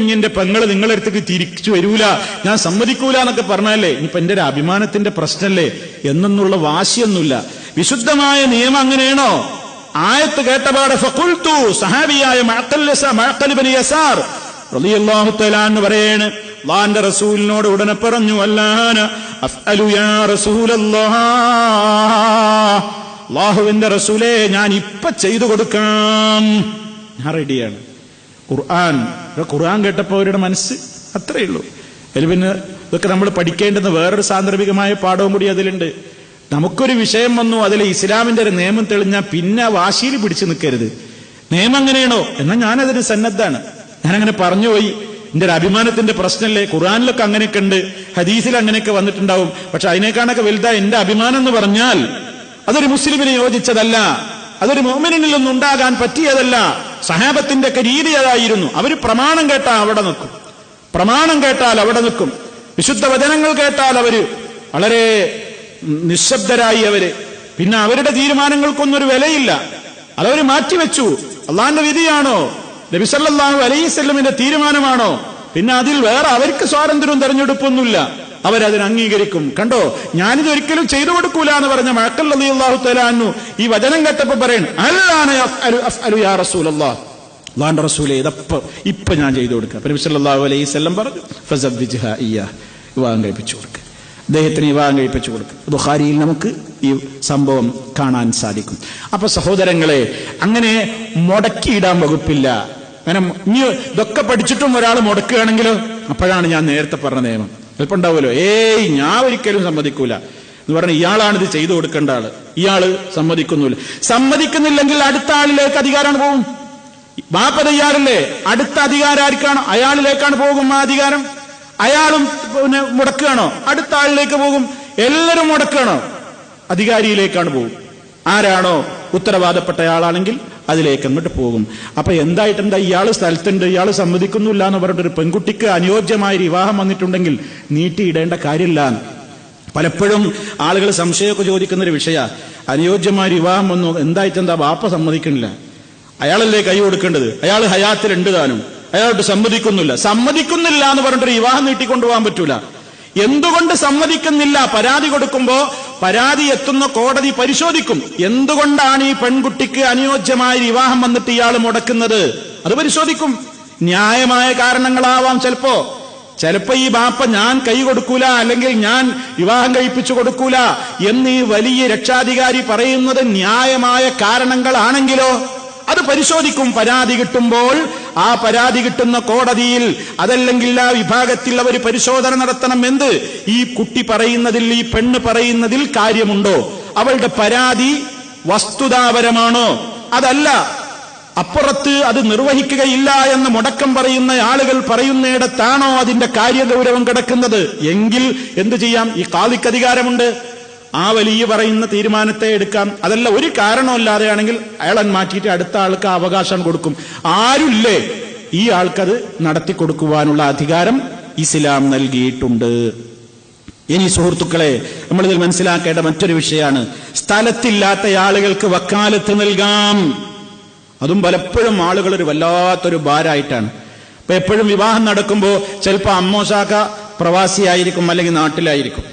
ഇനി എന്റെ പെങ്ങള് നിങ്ങളുടെ അടുത്തേക്ക് തിരിച്ചു വരൂല, ഞാൻ സമ്മതിക്കൂല എന്നൊക്കെ പറഞ്ഞാലേ ഇനിയിപ്പോ എന്റെ ഒരു അഭിമാനത്തിന്റെ പ്രശ്നമല്ലേ എന്നൊന്നുള്ള വാശിയൊന്നുമില്ല. വിശുദ്ധമായ നിയമം അങ്ങനെയാണോ? ആയത്ത് കേട്ടപാടെ ഫഖുൽതു, സഹാബിയായ മഅഖൽ ഇബ്നു യസാർ റളിയല്ലാഹു തആല അൻഹു പറയാണ്, അല്ലാഹുവിന്റെ റസൂലിനോട് ഉടനെ പറഞ്ഞു, അല്ലാന അഫ്അലു യാ റസൂലല്ലാഹ്, അല്ലാഹുവിന്റെ റസൂലേ ഞാൻ ഇപ്പൊ ചെയ്തു കൊടുക്കാം, ഞാൻ റെഡിയാണ്. ഖുർആൻ കേട്ടപ്പോ അവരുടെ മനസ്സ് അത്രയേ ഉള്ളൂ. അതിൽ പിന്നെ ഇതൊക്കെ നമ്മൾ പഠിക്കേണ്ടുന്ന വേറൊരു സാന്ദർഭികമായ പാഠവും കൂടി അതിലുണ്ട്. നമുക്കൊരു വിഷയം വന്നു, അതിൽ ഇസ്ലാമിന്റെ ഒരു നിയമം തെളിഞ്ഞാൽ പിന്നെ വാശിയിൽ പിടിച്ചു നിൽക്കരുത്. നിയമം എങ്ങനെയാണോ എന്നാൽ ഞാനതിന് സന്നദ്ധാണ്, ഞാനങ്ങനെ പറഞ്ഞുപോയി, എന്റെ ഒരു അഭിമാനത്തിന്റെ പ്രശ്നമല്ലേ. ഖുർആനിലൊക്കെ അങ്ങനെയൊക്കെ ഉണ്ട്, ഹദീസിൽ അങ്ങനെയൊക്കെ വന്നിട്ടുണ്ടാവും. പക്ഷെ അതിനേക്കാളൊക്കെ വലുതാ എന്റെ അഭിമാനം എന്ന് പറഞ്ഞാൽ അതൊരു മുസ്ലിമിന് യോജിച്ചതല്ല, അതൊരു മുഅ്മിനിനൊന്നും ഉണ്ടാകാൻ പറ്റിയതല്ല. സഹാബത്തിന്റെ ഒക്കെ രീതി അതായിരുന്നു. അവര് പ്രമാണം കേട്ടാൽ അവിടെ നിൽക്കും, പ്രമാണം കേട്ടാൽ അവിടെ നിൽക്കും. വിശുദ്ധ വചനങ്ങൾ കേട്ടാൽ അവര് വളരെ നിശബ്ദരായി. അവര് പിന്നെ അവരുടെ തീരുമാനങ്ങൾക്കൊന്നും ഒരു വിലയില്ല, അതവര് മാറ്റിവെച്ചു. അള്ളാന്റെ വിധിയാണോ, നബി സല്ലല്ലാഹു അലൈഹി വസല്ലമിന്റെ തീരുമാനമാണോ, പിന്നെ അതിൽ വേറെ അവർക്ക് സ്വാതന്ത്ര്യവും തെരഞ്ഞെടുപ്പൊന്നുമില്ല, അവരതിന് അംഗീകരിക്കും. കണ്ടോ, ഞാനിത് ഒരിക്കലും ചെയ്തു കൊടുക്കൂല എന്ന് പറഞ്ഞ മഅഖൽ റളിയല്ലാഹു തആല അൻഹു ഈ വചനം കേട്ടപ്പോ പറയണം, അല്ലാന അഫ്അലു യാ റസൂലല്ലാഹ്, അല്ലാഹുവിന്റെ റസൂലേ ഇപ്പൊ ഞാൻ ചെയ്തു കൊടുക്കാം. നബി സല്ലല്ലാഹു അലൈഹി വസല്ലം പറഞ്ഞു, ഫസവ്വിജ്ഹാ ഇയ്യാ, വിവാഹം കഴിപ്പിച്ചു കൊടുക്കുക, അദ്ദേഹത്തിന് വിവാഹം കഴിപ്പിച്ചു കൊടുക്കുക. ബുഖാരിയിൽ നമുക്ക് ഈ സംഭവം കാണാൻ സാധിക്കും. അപ്പൊ സഹോദരങ്ങളെ, അങ്ങനെ മുടക്കിയിടാൻ വകുപ്പില്ല. അങ്ങനെ ഇനി ഇതൊക്കെ പഠിച്ചിട്ടും ഒരാൾ മുടക്കുകയാണെങ്കിലോ, അപ്പോഴാണ് ഞാൻ നേരത്തെ പറഞ്ഞ നിയമം ചിലപ്പോൾ ഉണ്ടാവുമല്ലോ, ഞാൻ ഒരിക്കലും സമ്മതിക്കൂല എന്ന് പറഞ്ഞ ഇയാളാണിത് ചെയ്തു കൊടുക്കേണ്ട ആള്, ഇയാള് സമ്മതിക്കുന്നില്ല. സമ്മതിക്കുന്നില്ലെങ്കിൽ അടുത്ത ആളിലേക്ക് അധികാരമാണ് പോകും. ബാപ്പ തയ്യാറല്ലേ, അടുത്ത അധികാരം ആർക്കാണോ അയാളിലേക്കാണ് പോകും ആ അധികാരം. അയാളും പിന്നെ മുടക്കുകയാണോ, അടുത്ത ആളിലേക്ക് പോകും. എല്ലാവരും മുടക്കുകയാണോ, അധികാരിയിലേക്കാണ് പോകും. ആരാണോ ഉത്തരവാദപ്പെട്ടയാളാണെങ്കിൽ അതിലേക്ക് അങ്ങോട്ട് പോകും. അപ്പൊ എന്തായിട്ടെന്താ, ഇയാള് സ്ഥലത്തുണ്ട്, ഇയാള് സമ്മതിക്കുന്നില്ല എന്ന് പറഞ്ഞിട്ടൊരു പെൺകുട്ടിക്ക് അനുയോജ്യമായ വിവാഹം വന്നിട്ടുണ്ടെങ്കിൽ നീട്ടിയിടേണ്ട കാര്യമില്ല. പലപ്പോഴും ആളുകൾ സംശയമൊക്കെ ചോദിക്കുന്നൊരു വിഷയ, അനുയോജ്യമായ വിവാഹം വന്നു, എന്തായിട്ടെന്താ ബാപ്പ സമ്മതിക്കണില്ല, അയാളല്ലേ കൈ കൊടുക്കേണ്ടത്, അയാൾ ഹയാത്തിലുണ്ട് താനും, അയാളോട്ട് സമ്മതിക്കുന്നില്ല എന്ന് പറഞ്ഞിട്ടൊരു വിവാഹം നീട്ടിക്കൊണ്ടുപോകാൻ പറ്റൂല. എന്തുകൊണ്ട് സമ്മതിക്കുന്നില്ല? പരാതി കൊടുക്കുമ്പോ പരാതി എത്തുന്ന കോടതി പരിശോധിക്കും, എന്തുകൊണ്ടാണ് ഈ പെൺകുട്ടിക്ക് അനുയോജ്യമായ വിവാഹം വന്നിട്ട് ഇയാൾ മുടക്കുന്നത്, അത് പരിശോധിക്കും. ന്യായമായ കാരണങ്ങളാവാം ചിലപ്പോ ഈ ബാപ്പ ഞാൻ കൈ കൊടുക്കൂല, അല്ലെങ്കിൽ ഞാൻ വിവാഹം കഴിപ്പിച്ചു കൊടുക്കൂല എന്ന് ഈ വലിയ രക്ഷാധികാരി പറയുന്നത് ന്യായമായ കാരണങ്ങളാണെങ്കിലോ അത് പരിശോധിക്കും. പരാതി കിട്ടുമ്പോൾ ആ പരാതി കിട്ടുന്ന കോടതിയിൽ അതല്ലെങ്കിൽ ആ വിഭാഗത്തിൽ അവർ പരിശോധന നടത്തണം. എന്ത്, ഈ കുട്ടി പറയുന്നതിൽ, ഈ പെണ്ണ് പറയുന്നതിൽ കാര്യമുണ്ടോ, അവളുടെ പരാതി വസ്തുതാപരമാണോ, അതല്ല അപ്പുറത്ത് അത് നിർവഹിക്കുകയില്ല എന്ന് മുടക്കം പറയുന്ന ആളുകൾ പറയുന്നിടത്താണോ അതിന്റെ കാര്യഗൗരവം കിടക്കുന്നത്, എങ്കിൽ എന്തു ചെയ്യാം, ഈ ഖാദിക്ക് അധികാരമുണ്ട്, ആ വലിയ പറയുന്ന തീരുമാനത്തെ എടുക്കാം. അതല്ല ഒരു കാരണമില്ലാതെയാണെങ്കിൽ അയാളെ മാറ്റിയിട്ട് അടുത്ത ആൾക്ക് അവകാശം കൊടുക്കും. ആരുമില്ലേ, ഈ ആൾക്കത് നടത്തിക്കൊടുക്കുവാനുള്ള അധികാരം ഇസ്ലാം നൽകിയിട്ടുണ്ട്. ഇനി സുഹൃത്തുക്കളെ, നമ്മളിതിൽ മനസ്സിലാക്കേണ്ട മറ്റൊരു വിഷയമാണ്, സ്ഥലത്തില്ലാത്ത ആളുകൾക്ക് വക്കാലത്ത് നൽകാം. അതും പലപ്പോഴും ആളുകൾ ഒരു വല്ലാത്തൊരു ഭാരമായിട്ടാണ്. ഇപ്പൊ എപ്പോഴും വിവാഹം നടക്കുമ്പോൾ ചിലപ്പോൾ അമ്മോശാക്ക പ്രവാസിയായിരിക്കും, അല്ലെങ്കിൽ നാട്ടിലായിരിക്കും,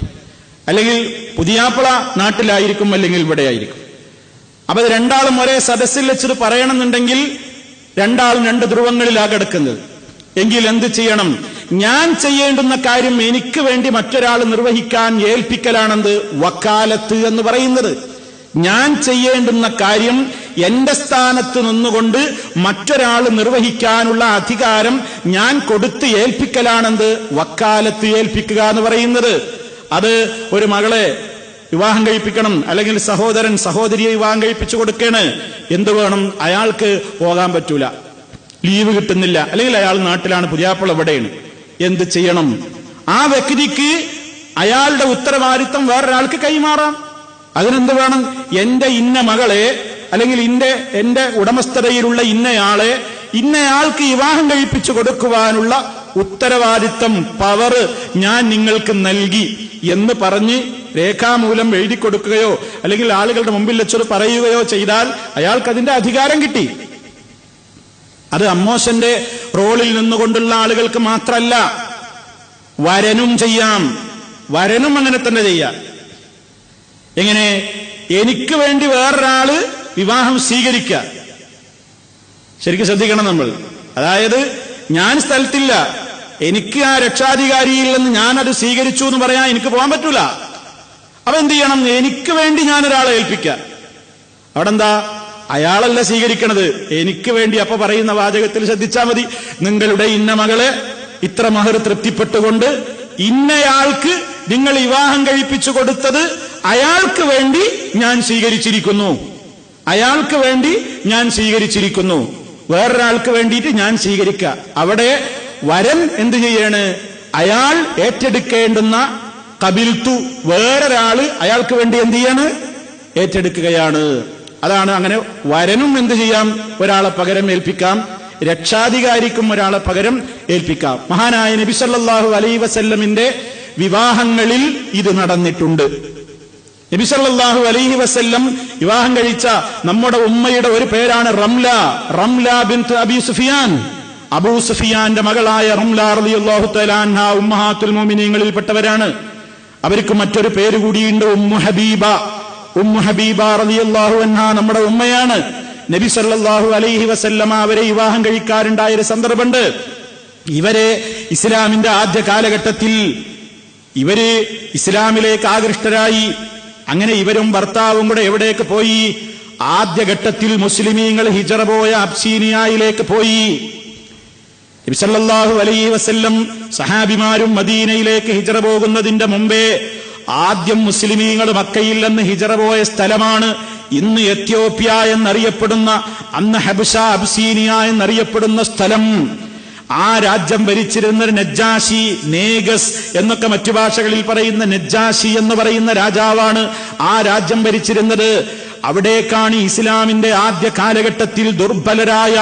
അല്ലെങ്കിൽ പുതിയാപ്പള നാട്ടിലായിരിക്കും, അല്ലെങ്കിൽ ഇവിടെ ആയിരിക്കും. അപ്പൊ ഇത് രണ്ടാളും ഒരേ സദസ്സിൽ വെച്ചത് പറയണമെന്നുണ്ടെങ്കിൽ രണ്ടാളും രണ്ട് ധ്രുവങ്ങളിലാ കിടക്കുന്നത്. എങ്കിൽ എന്ത് ചെയ്യണം? ഞാൻ ചെയ്യേണ്ടുന്ന കാര്യം എനിക്ക് വേണ്ടി മറ്റൊരാൾ നിർവഹിക്കാൻ ഏൽപ്പിക്കലാണെന്ത് വക്കാലത്ത് എന്ന് പറയുന്നത്. ഞാൻ ചെയ്യേണ്ടുന്ന കാര്യം എന്റെ സ്ഥാനത്ത് നിന്നുകൊണ്ട് മറ്റൊരാൾ നിർവഹിക്കാനുള്ള അധികാരം ഞാൻ കൊടുത്ത് ഏൽപ്പിക്കലാണെന്ത് വക്കാലത്ത് ഏൽപ്പിക്കുക എന്ന് പറയുന്നത്. അത് ഒരു മകളെ വിവാഹം കഴിപ്പിക്കണം, അല്ലെങ്കിൽ സഹോദരൻ സഹോദരിയെ വിവാഹം കഴിപ്പിച്ചു കൊടുക്കേണ്, എന്ത് വേണം, അയാൾക്ക് പോകാൻ പറ്റൂല, ലീവ് കിട്ടുന്നില്ല, അല്ലെങ്കിൽ അയാൾ നാട്ടിലാണ്, പുതിയാപ്പിള എവിടെയാണ്, എന്ത് ചെയ്യണം? ആ വ്യക്തിക്ക് അയാളുടെ ഉത്തരവാദിത്വം വേറൊരാൾക്ക് കൈമാറാം. അതിനെന്ത് വേണം? എന്റെ ഇന്ന മകളെ, അല്ലെങ്കിൽ എന്റെ ഉടമസ്ഥതയിലുള്ള ഇന്നയാളെ ഇന്നയാൾക്ക് വിവാഹം കഴിപ്പിച്ചു കൊടുക്കുവാനുള്ള ഉത്തരവാദിത്വം, പവർ ഞാൻ നിങ്ങൾക്ക് നൽകി എന്ന് പറഞ്ഞ് രേഖാമൂലം എഴുതി കൊടുക്കുകയോ അല്ലെങ്കിൽ ആളുകളുടെ മുമ്പിൽ വെച്ചത് പറയുകയോ ചെയ്താൽ അയാൾക്കതിന്റെ അധികാരം കിട്ടി. അത് അമ്മോശന്റെ റോളിൽ നിന്നുകൊണ്ടുള്ള ആളുകൾക്ക് മാത്രമല്ല, വരനും ചെയ്യാം. വരനും അങ്ങനെ തന്നെ ചെയ്യാം. എങ്ങനെ? എനിക്ക് വേണ്ടി വേറൊരാള് വിവാഹം സ്വീകരിക്കുക. ശരിക്കും ശ്രദ്ധിക്കണം നമ്മൾ. അതായത് ഞാൻ സ്ഥലത്തില്ല, എനിക്ക് ആ രക്ഷാധികാരിയിൽ നിന്ന് ഞാനത് സ്വീകരിച്ചു എന്ന് പറയാൻ എനിക്ക് പോകാൻ പറ്റൂല. അപ്പൊ എന്ത് ചെയ്യണം? എനിക്ക് വേണ്ടി ഞാനൊരാളെ ഏൽപ്പിക്കാം. അവിടെ എന്താ? അയാളല്ല സ്വീകരിക്കണത്, എനിക്ക് വേണ്ടി. അപ്പൊ പറയുന്ന വാചകത്തിൽ ശ്രദ്ധിച്ചാൽ മതി, നിങ്ങളുടെ ഇന്ന മകളെ ഇത്ര മഹർ തൃപ്തിപ്പെട്ടുകൊണ്ട് ഇന്നയാൾക്ക് നിങ്ങൾ വിവാഹം കഴിപ്പിച്ചു കൊടുത്തത് അയാൾക്ക് വേണ്ടി ഞാൻ സ്വീകരിച്ചിരിക്കുന്നു, അയാൾക്ക് വേണ്ടി ഞാൻ സ്വീകരിച്ചിരിക്കുന്നു, വേറൊരാൾക്ക് വേണ്ടിയിട്ട് ഞാൻ സ്വീകരിക്കുക. അവിടെ വരൻ എന്ത് ചെയ്യാണ്? അയാൾ ഏറ്റെടുക്കേണ്ടുന്ന കബിൽത്തു വേറൊരാള് അയാൾക്ക് വേണ്ടി എന്ത് ചെയ്യാണ്? ഏറ്റെടുക്കുകയാണ്. അതാണ്. അങ്ങനെ വരനും എന്ത് ചെയ്യാം? ഒരാളെ പകരം ഏൽപ്പിക്കാം, രക്ഷാധികാരിക്കും ഒരാളെ പകരം ഏൽപ്പിക്കാം. മഹാനായ നബി സല്ലല്ലാഹു അലൈഹി വസല്ലമിന്റെ വിവാഹങ്ങളിൽ ഇത് നടന്നിട്ടുണ്ട്. നബി സല്ലല്ലാഹു അലൈഹി വസല്ലം വിവാഹം കഴിച്ച നമ്മുടെ ഉമ്മയുടെ ഒരു പേരാണ് റംല. റംല ബിൻത് അബി സുഫിയാൻ. അബൂ സുഫിയാന്റെ മകളായ റംല റളിയല്ലാഹു തആല അൻഹ ഉമ്മഹാത്തുൽ മുഅ്മിനീങ്ങളിൽപ്പെട്ടവരാണ്. അവർക്ക് മറ്റൊരു പേര് കൂടിയുണ്ട്, ഉമ്മു ഹബീബ. ഉമ്മു ഹബീബ റളിയല്ലാഹു അൻഹ നമ്മുടെ ഉമ്മയാണ്. നബി സല്ലല്ലാഹു അലൈഹി വസല്ലമ അവരെ വിവാഹം കഴിക്കാറുണ്ടായൊരു സന്ദർഭമുണ്ട്. ഇവരെ ഇസ്ലാമിന്റെ ആദ്യ കാലഘട്ടത്തിൽ ഇവര് ഇസ്ലാമിലേക്ക് ആകൃഷ്ടരായി. അങ്ങനെ ഇവരും ഭർത്താവും കൂടെ എവിടേക്ക് പോയി? ആദ്യഘട്ടത്തിൽ മുസ്ലിമീങ്ങൾ ഹിജറ പോയ അബ്സീനിയയിലേക്ക് പോയി. നബി സല്ലല്ലാഹു അലൈഹി വസല്ലം സഹാബിമാരും മദീനയിലേക്ക് ഹിജറ പോകുന്നതിന്റെ മുമ്പേ ആദ്യം മുസ്ലിമീങ്ങൾ മക്കയിൽ നിന്ന് ഹിജറ പോയ സ്ഥലമാണ് ഇന്ന് എത്യോപ്യ എന്നറിയപ്പെടുന്ന, അന്ന് ഹബശ അബ്സീനിയ എന്നറിയപ്പെടുന്ന സ്ഥലം. ആ രാജ്യം ഭരിച്ചിരുന്ന നജ്ജാശി, നേഗസ് എന്നൊക്കെ മറ്റു ഭാഷകളിൽ പറയുന്ന നജ്ജാശി എന്ന് പറയുന്ന രാജാവാണ് ആ രാജ്യം ഭരിച്ചിരുന്നത്. അവിടേക്കാണ് ഇസ്ലാമിന്റെ ആദ്യ കാലഘട്ടത്തിൽ ദുർബലരായ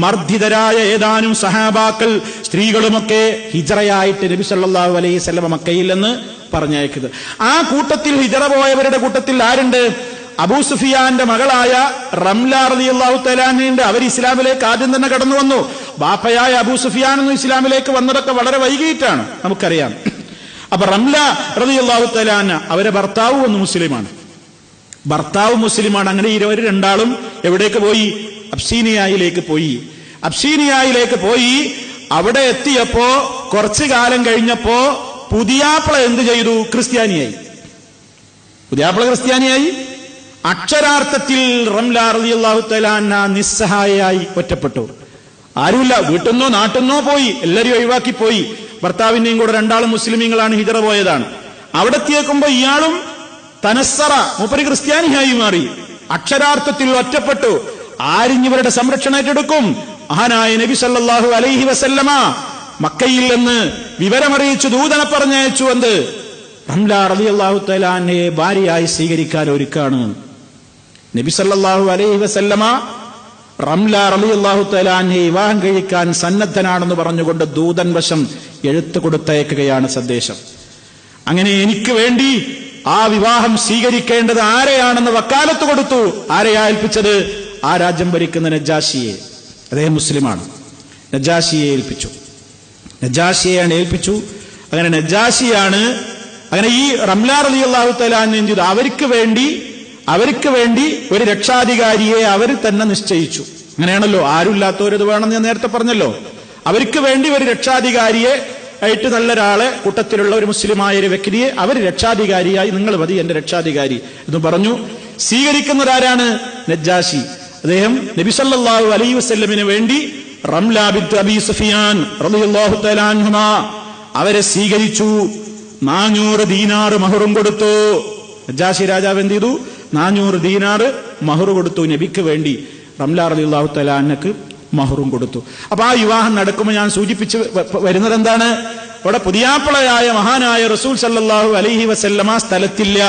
മർദ്ദിതരായ ഏതാനും സഹാബാക്കൾ സ്ത്രീകളുമൊക്കെ ഹിജറയായിട്ട് നബി സല്ലല്ലാഹു അലൈഹി വസല്ലം മക്കയിൽ നിന്ന് പറഞ്ഞയക്കുന്നത്. ആ കൂട്ടത്തിൽ ഹിജറ പോയവരുടെ കൂട്ടത്തിൽ ആരുണ്ട്? അബൂ സുഫിയാന്റെ മകളായ റംല റളിയല്ലാഹു തആല അൻഹയുണ്ട്. അവർ ഇസ്ലാമിലേക്ക് ആദ്യം തന്നെ കടന്നു വന്നു. ബാപ്പയായ അബൂ സുഫിയാൻ ഒന്നും ഇസ്ലാമിലേക്ക് വന്നതൊക്കെ വളരെ വൈകിട്ടാണ്, നമുക്കറിയാം. അപ്പൊ റംല റളിയല്ലാഹു തആല അൻഹ, അവരെ ഭർത്താവും ഒന്ന് മുസ്ലിമാണ്, ഭർത്താവ് മുസ്ലിമാണ്. അങ്ങനെ ഇവർ രണ്ടാളും എവിടേക്ക് പോയി? അബ്സീനിയയിലേക്ക് പോയി. അബ്സീനിയയിലേക്ക് പോയി അവിടെ എത്തിയപ്പോ കുറച്ചു കാലം കഴിഞ്ഞപ്പോ പുതിയാപ്പിള എന്ത് ചെയ്തു? ക്രിസ്ത്യാനിയായി. പുതിയാപ്പിള ക്രിസ്ത്യാനിയായി. അക്ഷരാർത്ഥത്തിൽ റംല റളിയല്ലാഹു തആല അൻഹ നിസ്സഹായയായി ഒറ്റപ്പെട്ടു. ആരുമില്ല, വീട്ടിന്നോ നാട്ടിന്നോ പോയി, എല്ലാവരും ഒഴിവാക്കി പോയി. ഭർത്താവിന്റെയും കൂടെ രണ്ടാളും മുസ്ലിമീങ്ങളാണ്, ഹിജറ പോയതാണ്. അവിടെ എത്തിയേക്കുമ്പോ ഇയാളും തനസ്സറ, മൂപ്പര് ക്രിസ്ത്യാനിയായി മാറി. അക്ഷരാർത്ഥത്തിൽ ഒറ്റപ്പെട്ടു. ആരിഞ്ഞിവരുടെ സംരക്ഷണം ഏറ്റെടുക്കും? മഹാനായ നബി സല്ലല്ലാഹു അലൈഹി വസല്ലമ മക്കയിൽ നിന്ന് വിവരമറിയിച്ചു, ദൂതനെ പറഞ്ഞയച്ചു. എന്ത്? റംല റളിയല്ലാഹു തആല അൻഹയെ ഭാര്യയായി സ്വീകരിക്കാൻ ഒരുക്കാണ്. നബി സല്ലല്ലാഹു അലൈഹി വസല്ലമ റംല റളിയല്ലാഹു തആല അൻഹയെ വിവാഹം കഴിക്കാൻ സന്നദ്ധനാണെന്ന് പറഞ്ഞുകൊണ്ട് ദൂതൻ വശം എഴുത്ത് കൊടുത്തയക്കുകയാണ് സന്ദേശം. അങ്ങനെ എനിക്ക് വേണ്ടി ആ വിവാഹം സ്വീകരിക്കേണ്ടത് ആരെയാണെന്ന് വക്കാലത്ത് കൊടുത്തു. ആരെയാ ഏൽപ്പിച്ചത്? ആ രാജ്യം ഭരിക്കുന്ന നജ്ജാശിയെ. അദ്ദേഹം മുസ്ലിമാണ്. നജ്ജാശിയെ ഏൽപ്പിച്ചു. നജ്ജാശിയെയാണ് ഏൽപ്പിച്ചു. അങ്ങനെ നജ്ജാശിയാണ്. അങ്ങനെ ഈ റംല റളിയല്ലാഹു തആല അൻഹ എന്ത് ചെയ്തു? അവർക്ക് വേണ്ടി ഒരു രക്ഷാധികാരിയെ അവർ തന്നെ നിശ്ചയിച്ചു. അങ്ങനെയാണല്ലോ, ആരുമില്ലാത്തവരത് വേണമെന്ന് ഞാൻ നേരത്തെ പറഞ്ഞല്ലോ. അവർക്ക് വേണ്ടി ഒരു രക്ഷാധികാരിയെ ആയിട്ട് നല്ലൊരാളെ, കൂട്ടത്തിലുള്ള ഒരു മുസ്ലിമായ ഒരു വ്യക്തിയെ അവർ രക്ഷാധികാരിയായി, നിങ്ങൾ മതി എന്റെ രക്ഷാധികാരി എന്ന് പറഞ്ഞു. സ്വീകരിക്കുന്നതാരാണ്? നജ്ജാശി. അദ്ദേഹം നബി സല്ലല്ലാഹു അലൈഹി വസല്ലമിന് വേണ്ടി റംല ബിൻത് അബി സുഫിയാൻ റളിയല്ലാഹു തആല അൻഹുമാ അവരെ സ്വീകരിച്ചു. 400 ദീനാർ മഹറും കൊടുത്തു. നജ്ജാശി രാജാവ് എന്ത് ചെയ്തു? 400 ദീനാർ മഹർ കൊടുത്തു നബിക്ക് വേണ്ടി. റംല റളിയല്ലാഹു തആല അൻഹക്ക് മഹറും കൊടുത്തു. അപ്പൊ ആ വിവാഹം നടക്കുമ്പോൾ ഞാൻ സൂചിപ്പിച്ച് വരുന്നത് എന്താണ്? ഇവിടെ പുതിയാപ്പിളയായ മഹാനായ റസൂൽ സല്ലല്ലാഹു അലൈഹി വസല്ലമ സ്ഥലത്തില്ല.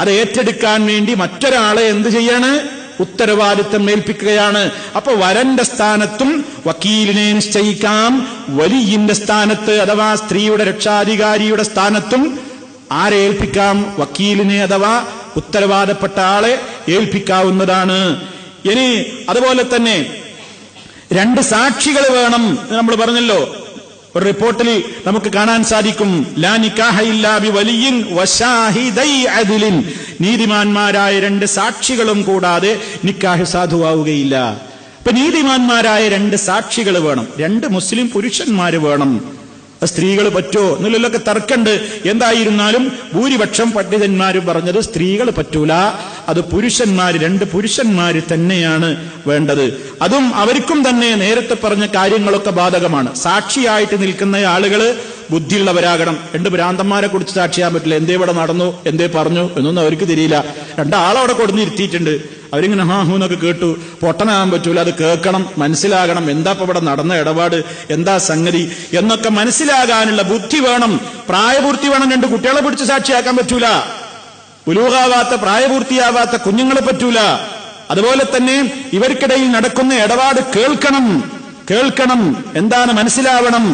അത് ഏറ്റെടുക്കാൻ വേണ്ടി മറ്റൊരാളെ എന്ത് ചെയ്യാണ്? ഉത്തരവാദിത്തം ഏൽപ്പിക്കുകയാണ്. അപ്പൊ വരന്റെ സ്ഥാനത്തും വക്കീലിനെ നിശ്ചയിക്കാം. വലിയിന്റെ സ്ഥാനത്ത് അഥവാ സ്ത്രീയുടെ രക്ഷാധികാരിയുടെ സ്ഥാനത്തും ആരെ ഏൽപ്പിക്കാം? വക്കീലിനെ അഥവാ ഉത്തരവാദപ്പെട്ട ആളെ ഏൽപ്പിക്കാവുന്നതാണ്. ഇനി അതുപോലെ തന്നെ 2 സാക്ഷികൾ വേണം. നമ്മൾ പറഞ്ഞല്ലോ, ഒരു റിപ്പോർട്ടിൽ നമുക്ക് കാണാൻ സാധിക്കും, ലാ നിക്കാഹ ഇല്ലാ ബി വലിയിൻ വശാഹിദൈ അദ്ലിൻ, നീതിമാന്മാരായ 2 സാക്ഷികളും കൂടാതെ നിക്കാഹ് സാധുവാവുകയില്ല. അപ്പൊ നീതിമാന്മാരായ 2 സാക്ഷികൾ വേണം. 2 മുസ്ലിം പുരുഷന്മാര് വേണം. സ്ത്രീകൾ പറ്റോ എന്നുള്ളതൊക്കെ തർക്കമുണ്ട്. എന്തായിരുന്നാലും ഭൂരിപക്ഷം പണ്ഡിതന്മാർ പറഞ്ഞത് സ്ത്രീകൾ പറ്റൂല, അത് പുരുഷന്മാര്, 2 പുരുഷന്മാര് തന്നെയാണ് വേണ്ടത്. അതും അവർക്കും തന്നെ നേരത്തെ പറഞ്ഞ കാര്യങ്ങളൊക്കെ ബാധകമാണ്. സാക്ഷിയായിട്ട് നിൽക്കുന്ന ആളുകള് ബുദ്ധിയുള്ളവരാകണം. 2 ഭ്രാന്തന്മാരെ കുറിച്ച് സാക്ഷിയാൻ പറ്റില്ല. എന്തേ ഇവിടെ നടന്നു, എന്തേ പറഞ്ഞു എന്നൊന്നും അവർക്ക് തിരിയില്ല. 2 ആളവിടെ കൊടുന്നിരുത്തിയിട്ടുണ്ട്. അവരിങ്ങനെ എന്നൊക്കെ കേട്ടു. പൊട്ടനാകാൻ പറ്റൂല, അത് കേൾക്കണം, മനസ്സിലാകണം, എന്താ ഇപ്പൊ ഇവിടെ നടന്ന ഇടപാട്, എന്താ സംഗതി എന്നൊക്കെ മനസ്സിലാകാനുള്ള ബുദ്ധി വേണം, പ്രായപൂർത്തി വേണം. 2 കുട്ടികളെ പിടിച്ച് സാക്ഷിയാക്കാൻ പറ്റൂല. പുലൂകാവാത്ത പ്രായപൂർത്തിയാവാത്ത കുഞ്ഞുങ്ങളെ പറ്റൂല. അതുപോലെ തന്നെ ഇവർക്കിടയിൽ നടക്കുന്ന ഇടപാട് കേൾക്കണം, എന്താണ് മനസ്സിലാവണം.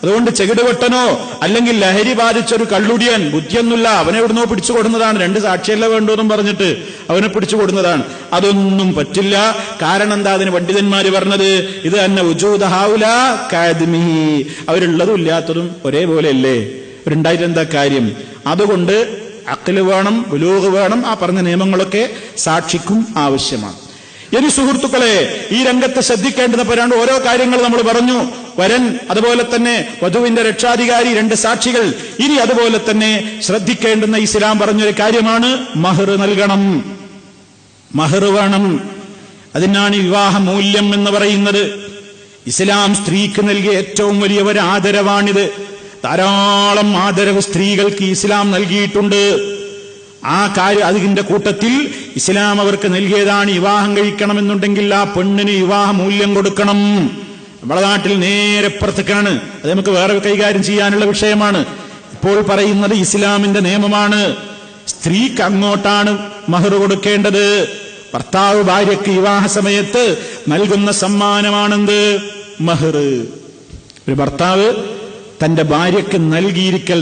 അതുകൊണ്ട് ചെകിടുവെട്ടനോ അല്ലെങ്കിൽ ലഹരി ബാധിച്ചൊരു കള്ളുടിയൻ, ബുദ്ധിയൊന്നുമില്ല, അവനെ എവിടുന്നോ പിടിച്ചു കൊടുന്നതാണ്, 2 സാക്ഷിയല്ല വേണ്ടോന്നും പറഞ്ഞിട്ട് അവനെ പിടിച്ചു കൊടുന്നതാണ്. അതൊന്നും പറ്റില്ല. കാരണം എന്താ അതിന് പണ്ഡിതന്മാര് പറഞ്ഞത്? ഇത് തന്നെ ഉജൂദഹാഉല കഅദ്മിഹി, അവരുള്ളതും ഇല്ലാത്തതും ഒരേപോലെയല്ലേ, അവരുണ്ടായിട്ട് എന്താ കാര്യം? അതുകൊണ്ട് അഖ്ല് വേണം, ബുലൂഗ് വേണം. ആ പറഞ്ഞ നിയമങ്ങളൊക്കെ സാക്ഷിക്കും ആവശ്യമാണ്. ഇനി സുഹൃത്തുക്കളെ, ഈ രംഗത്ത് ശ്രദ്ധിക്കേണ്ടത് ഓരോ കാര്യങ്ങൾ നമ്മൾ പറഞ്ഞു. വരൻ, അതുപോലെ തന്നെ വധുവിന്റെ രക്ഷാധികാരി, 2 സാക്ഷികൾ. ഇനി അതുപോലെ തന്നെ ശ്രദ്ധിക്കേണ്ടുന്ന ഇസ്ലാം പറഞ്ഞൊരു കാര്യമാണ് മഹർ നൽകണം, മഹർ വേണം. അതിനാണ് വിവാഹ മൂല്യം എന്ന് പറയുന്നത്. ഇസ്ലാം സ്ത്രീക്ക് നൽകിയ ഏറ്റവും വലിയ ഒരു ആദരവാണിത്. ധാരാളം ആദരവ് സ്ത്രീകൾക്ക് ഇസ്ലാം നൽകിയിട്ടുണ്ട്. ആ കാര്യം അതിന്റെ കൂട്ടത്തിൽ ഇസ്ലാം അവർക്ക് നൽകിയതാണ്, വിവാഹം കഴിക്കണമെന്നുണ്ടെങ്കിൽ ആ പെണ്ണിന് വിവാഹ മൂല്യം കൊടുക്കണം. നമ്മുടെ നാട്ടിൽ നേരെ പുറത്തേക്കാണ്, അത് നമുക്ക് വേറെ കൈകാര്യം ചെയ്യാനുള്ള വിഷയമാണ്. ഇപ്പോൾ പറയുന്നത് ഇസ്ലാമിന്റെ നിയമമാണ്. സ്ത്രീക്ക് അങ്ങോട്ടാണ് മഹർ കൊടുക്കേണ്ടത്. ഭർത്താവ് ഭാര്യയ്ക്ക് വിവാഹ സമയത്ത് നൽകുന്ന സമ്മാനമാണെന്ത്? മഹർ. ഒരു ഭർത്താവ് തന്റെ ഭാര്യയ്ക്ക് നൽകിയിരിക്കൽ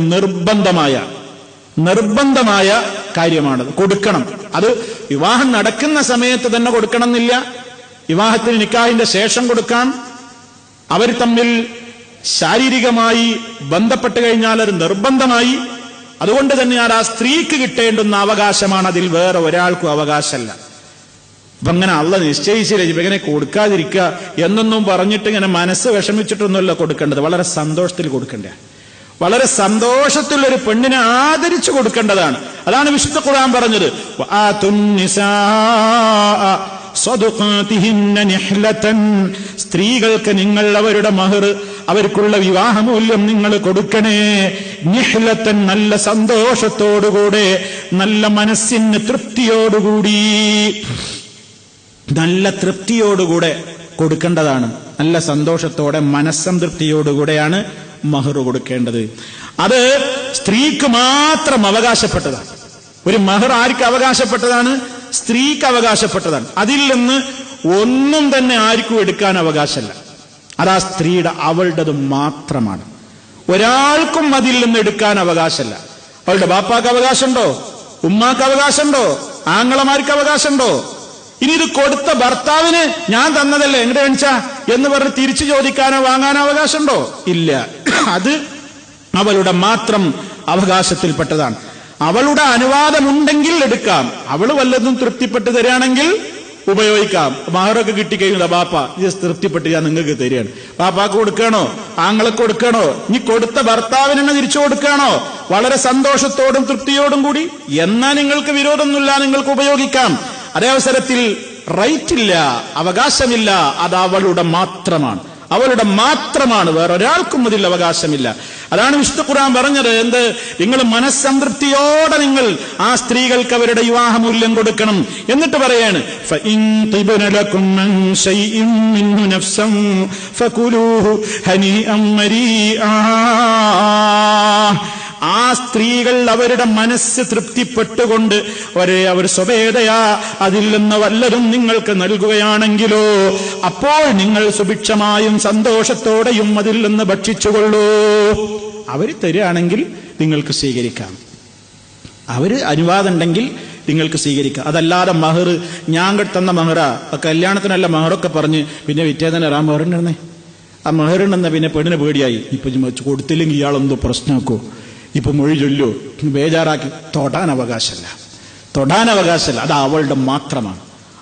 നിർബന്ധമായ കാര്യമാണത്, കൊടുക്കണം. അത് വിവാഹം നടക്കുന്ന സമയത്ത് തന്നെ കൊടുക്കണം എന്നില്ല, വിവാഹത്തിന് നിക്കാഹിന്റെ ശേഷം കൊടുക്കാം. അവർ തമ്മിൽ ശാരീരികമായി ബന്ധപ്പെട്ട് കഴിഞ്ഞാൽ അത് നിർബന്ധമായി. അതുകൊണ്ട് തന്നെ ആ സ്ത്രീക്ക് കിട്ടേണ്ടുന്ന അവകാശമാണ്, അതിൽ വേറെ ഒരാൾക്കും അവകാശമല്ല. അപ്പൊ അങ്ങനെ അള്ളാഹ് നിശ്ചയിച്ചില്ല ഇങ്ങനെ കൊടുക്കാതിരിക്കുക എന്നൊന്നും പറഞ്ഞിട്ട് ഇങ്ങനെ മനസ്സ് വിഷമിച്ചിട്ടൊന്നുമല്ല കൊടുക്കേണ്ടത്. വളരെ സന്തോഷത്തിൽ കൊടുക്കണ്ടേ, വളരെ സന്തോഷത്തിൽ ഒരു പെണ്ണിനെ ആദരിച്ചു കൊടുക്കേണ്ടതാണ്. അതാണ് വിശുദ്ധ ഖുർആൻ പറഞ്ഞത്, സ്ത്രീകൾക്ക് നിങ്ങൾ അവരുടെ മഹർ, അവർക്കുള്ള വിവാഹമൂല്യം നിങ്ങൾ കൊടുക്കണേ. നിഹ്ലത്തൻ, നല്ല സന്തോഷത്തോടുകൂടെ, നല്ല മനസ്സിന് തൃപ്തിയോടുകൂടി, നല്ല തൃപ്തിയോടുകൂടെ കൊടുക്കേണ്ടതാണ്. നല്ല സന്തോഷത്തോടെ മനസ്സംതൃപ്തിയോടുകൂടെയാണ് മഹർ കൊടുക്കേണ്ടത്. അത് സ്ത്രീക്ക് മാത്രം അവകാശപ്പെട്ടതാണ്. ഒരു മഹർ ആർക്ക് അവകാശപ്പെട്ടതാണ്? സ്ത്രീക്ക് അവകാശപ്പെട്ടതാണ്. അതിൽ നിന്ന് ഒന്നും തന്നെ ആർക്കും എടുക്കാൻ അവകാശമല്ല. അതാ സ്ത്രീയുടെ, അവളുടേത് മാത്രമാണ്. ഒരാൾക്കും അതിൽ നിന്ന് എടുക്കാൻ അവകാശമല്ല. അവളുടെ ബാപ്പാക്ക് അവകാശമുണ്ടോ? ഉമ്മാക്ക് അവകാശമുണ്ടോ? ആങ്ങളമാർക്ക് അവകാശമുണ്ടോ? ഇനി ഇത് കൊടുത്ത ഭർത്താവിന് ഞാൻ തന്നതല്ലേ എങ്ങടെ കാണിച്ചാ എന്ന് പറഞ്ഞ് തിരിച്ചു ചോദിക്കാനോ വാങ്ങാനോ അവകാശമുണ്ടോ? ഇല്ല. അത് അവളുടെ മാത്രം അവകാശത്തിൽപ്പെട്ടതാണ്. അവളുടെ അനുവാദമുണ്ടെങ്കിൽ എടുക്കാം. അവള് വല്ലതും തൃപ്തിപ്പെട്ട് തരികയാണെങ്കിൽ ഉപയോഗിക്കാം. മഹറൊക്കെ കിട്ടിക്കഴിഞ്ഞാൽ ബാപ്പ ഇത് തൃപ്തിപ്പെട്ട് ഞാൻ നിങ്ങൾക്ക് തരികയാണ്, ബാപ്പാക്ക് കൊടുക്കണോ ആങ്ങൾക്ക് കൊടുക്കണോ, ഇനി കൊടുത്ത ഭർത്താവിനെ തിരിച്ചു കൊടുക്കണോ, വളരെ സന്തോഷത്തോടും തൃപ്തിയോടും കൂടി, എന്നാൽ നിങ്ങൾക്ക് വിരോധമൊന്നുമില്ല, നിങ്ങൾക്ക് ഉപയോഗിക്കാം. അതേ അവസരത്തിൽ റൈറ്റില്ല, അവകാശമില്ല, അത് അവളുടെ മാത്രമാണ്, വേറൊരാൾക്കും അതിൽ അവകാശമില്ല. അതാണ് വിശുദ്ധ ഖുർആൻ പറഞ്ഞത്. എന്ത്? നിങ്ങൾ മനസ്സംതൃപ്തിയോടെ നിങ്ങൾ ആ സ്ത്രീകൾക്ക് അവരുടെ വിവാഹമൂല്യം കൊടുക്കണം. എന്നിട്ട് പറയാണ്, ഫഇൻ തിബ്ന ലകും മൻ ശൈഇൻ മിൻഹു നഫ്സൻ ഫകുലൂഹു ഹനീഅൻ മരീആ. ആ സ്ത്രീകൾ അവരുടെ മനസ്സ് തൃപ്തിപ്പെട്ടുകൊണ്ട് അവർ സ്വമേധയാ അതിൽ നിന്ന് വല്ലതും നിങ്ങൾക്ക് നൽകുകയാണെങ്കിലോ അപ്പോൾ നിങ്ങൾ സുഭിക്ഷമായും സന്തോഷത്തോടെയും അതിൽ നിന്ന് ഭക്ഷിച്ചുകൊള്ളൂ. അവർ തരികയാണെങ്കിൽ നിങ്ങൾക്ക് സ്വീകരിക്കാം, അവര് അനുവാദം ഉണ്ടെങ്കിൽ നിങ്ങൾക്ക് സ്വീകരിക്കാം. അതല്ലാതെ മഹർ ഞാൻ തന്ന മഹറാ, കല്യാണത്തിനല്ല മഹറൊക്കെ പറഞ്ഞ് പിന്നെ വിറ്റേതന്നെ ആ മഹറുണ്ടെന്നേ, ആ മഹറുണ്ടെന്ന പിന്നെ പെണ്ണിന് പേടിയായി, ഇപ്പൊ കൊടുത്തില്ലെങ്കിൽ ഇയാളെന്തോ പ്രശ്നമാക്കോ, ഇപ്പൊ മൊഴി ചൊല്ലോ, ബേജാറാക്കി. തൊടാൻ അവകാശമല്ല. അത് അവളുടെ മാത്രമാണ്.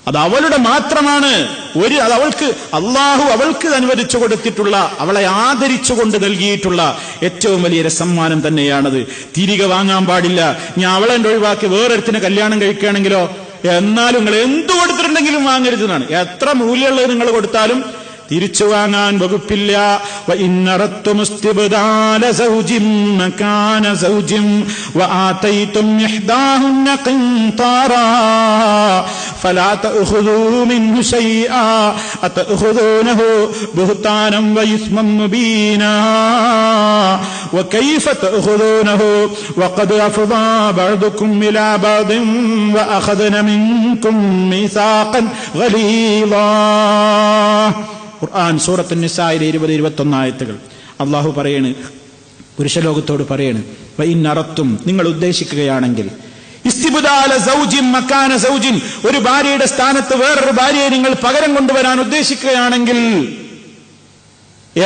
അത് അവളുടെ മാത്രമാണ്. അത് അവൾക്ക് അള്ളാഹു അവൾക്ക് അനുവദിച്ചു കൊടുത്തിട്ടുള്ള, അവളെ ആദരിച്ചുകൊണ്ട് നൽകിയിട്ടുള്ള ഏറ്റവും വലിയൊരു സമ്മാനം തന്നെയാണത്. തിരികെ വാങ്ങാൻ പാടില്ല. ഞാൻ അവളെ ഒഴിവാക്കി വേറൊരുത്തിനെ കല്യാണം കഴിക്കുകയാണെങ്കിലോ, എന്നാലും നിങ്ങൾ എന്തു കൊടുത്തിട്ടുണ്ടെങ്കിലും വാങ്ങരുതെന്നാണ്. എത്ര മൂല്യമുള്ളത് നിങ്ങൾ കൊടുത്താലും തിരിച്ചു വാങ്ങാൻ വകുപ്പില്ല. വഇന്നറത്തും ഇസ്തിബ്ദാല സൗജിൻ മകാന സൗജിൻ വആതൈതും ഇഹ്ദാഹുന്ന ഖിൻതാറാ ഫലാ തഅഖുദൂ മിൻഹു ശൈആ അതഅഖുദൂനഹു ബുഹ്താനം വഇസ്മൻ മുബീനാ വകൈഫ തഅഖുദൂനഹു വഖദ് അഫദാ ബഅദുകും ഇലാ ബഅദിൻ വഅഖദ്ന മിൻകും മീസാഖൻ ഗലീളാ. ഖുർആൻ സൂറത്തുൻ നിസായിലെ 20-21 ആയത്തുകൾ. അള്ളാഹു പറയാണ്, പുരുഷലോകത്തോട് പറയാണ്, വഇന്നറത്തും നിങ്ങൾ ഉദ്ദേശിക്കുകയാണെങ്കിൽ, ഇസ്തിബ്ദാല സൗജിൻ മകാന സൗജിൻ ഒരു ഭാര്യയുടെ സ്ഥാനത്ത് വേറൊരു ഭാര്യയെ നിങ്ങൾ പകരം കൊണ്ടുവരാൻ ഉദ്ദേശിക്കുകയാണെങ്കിൽ,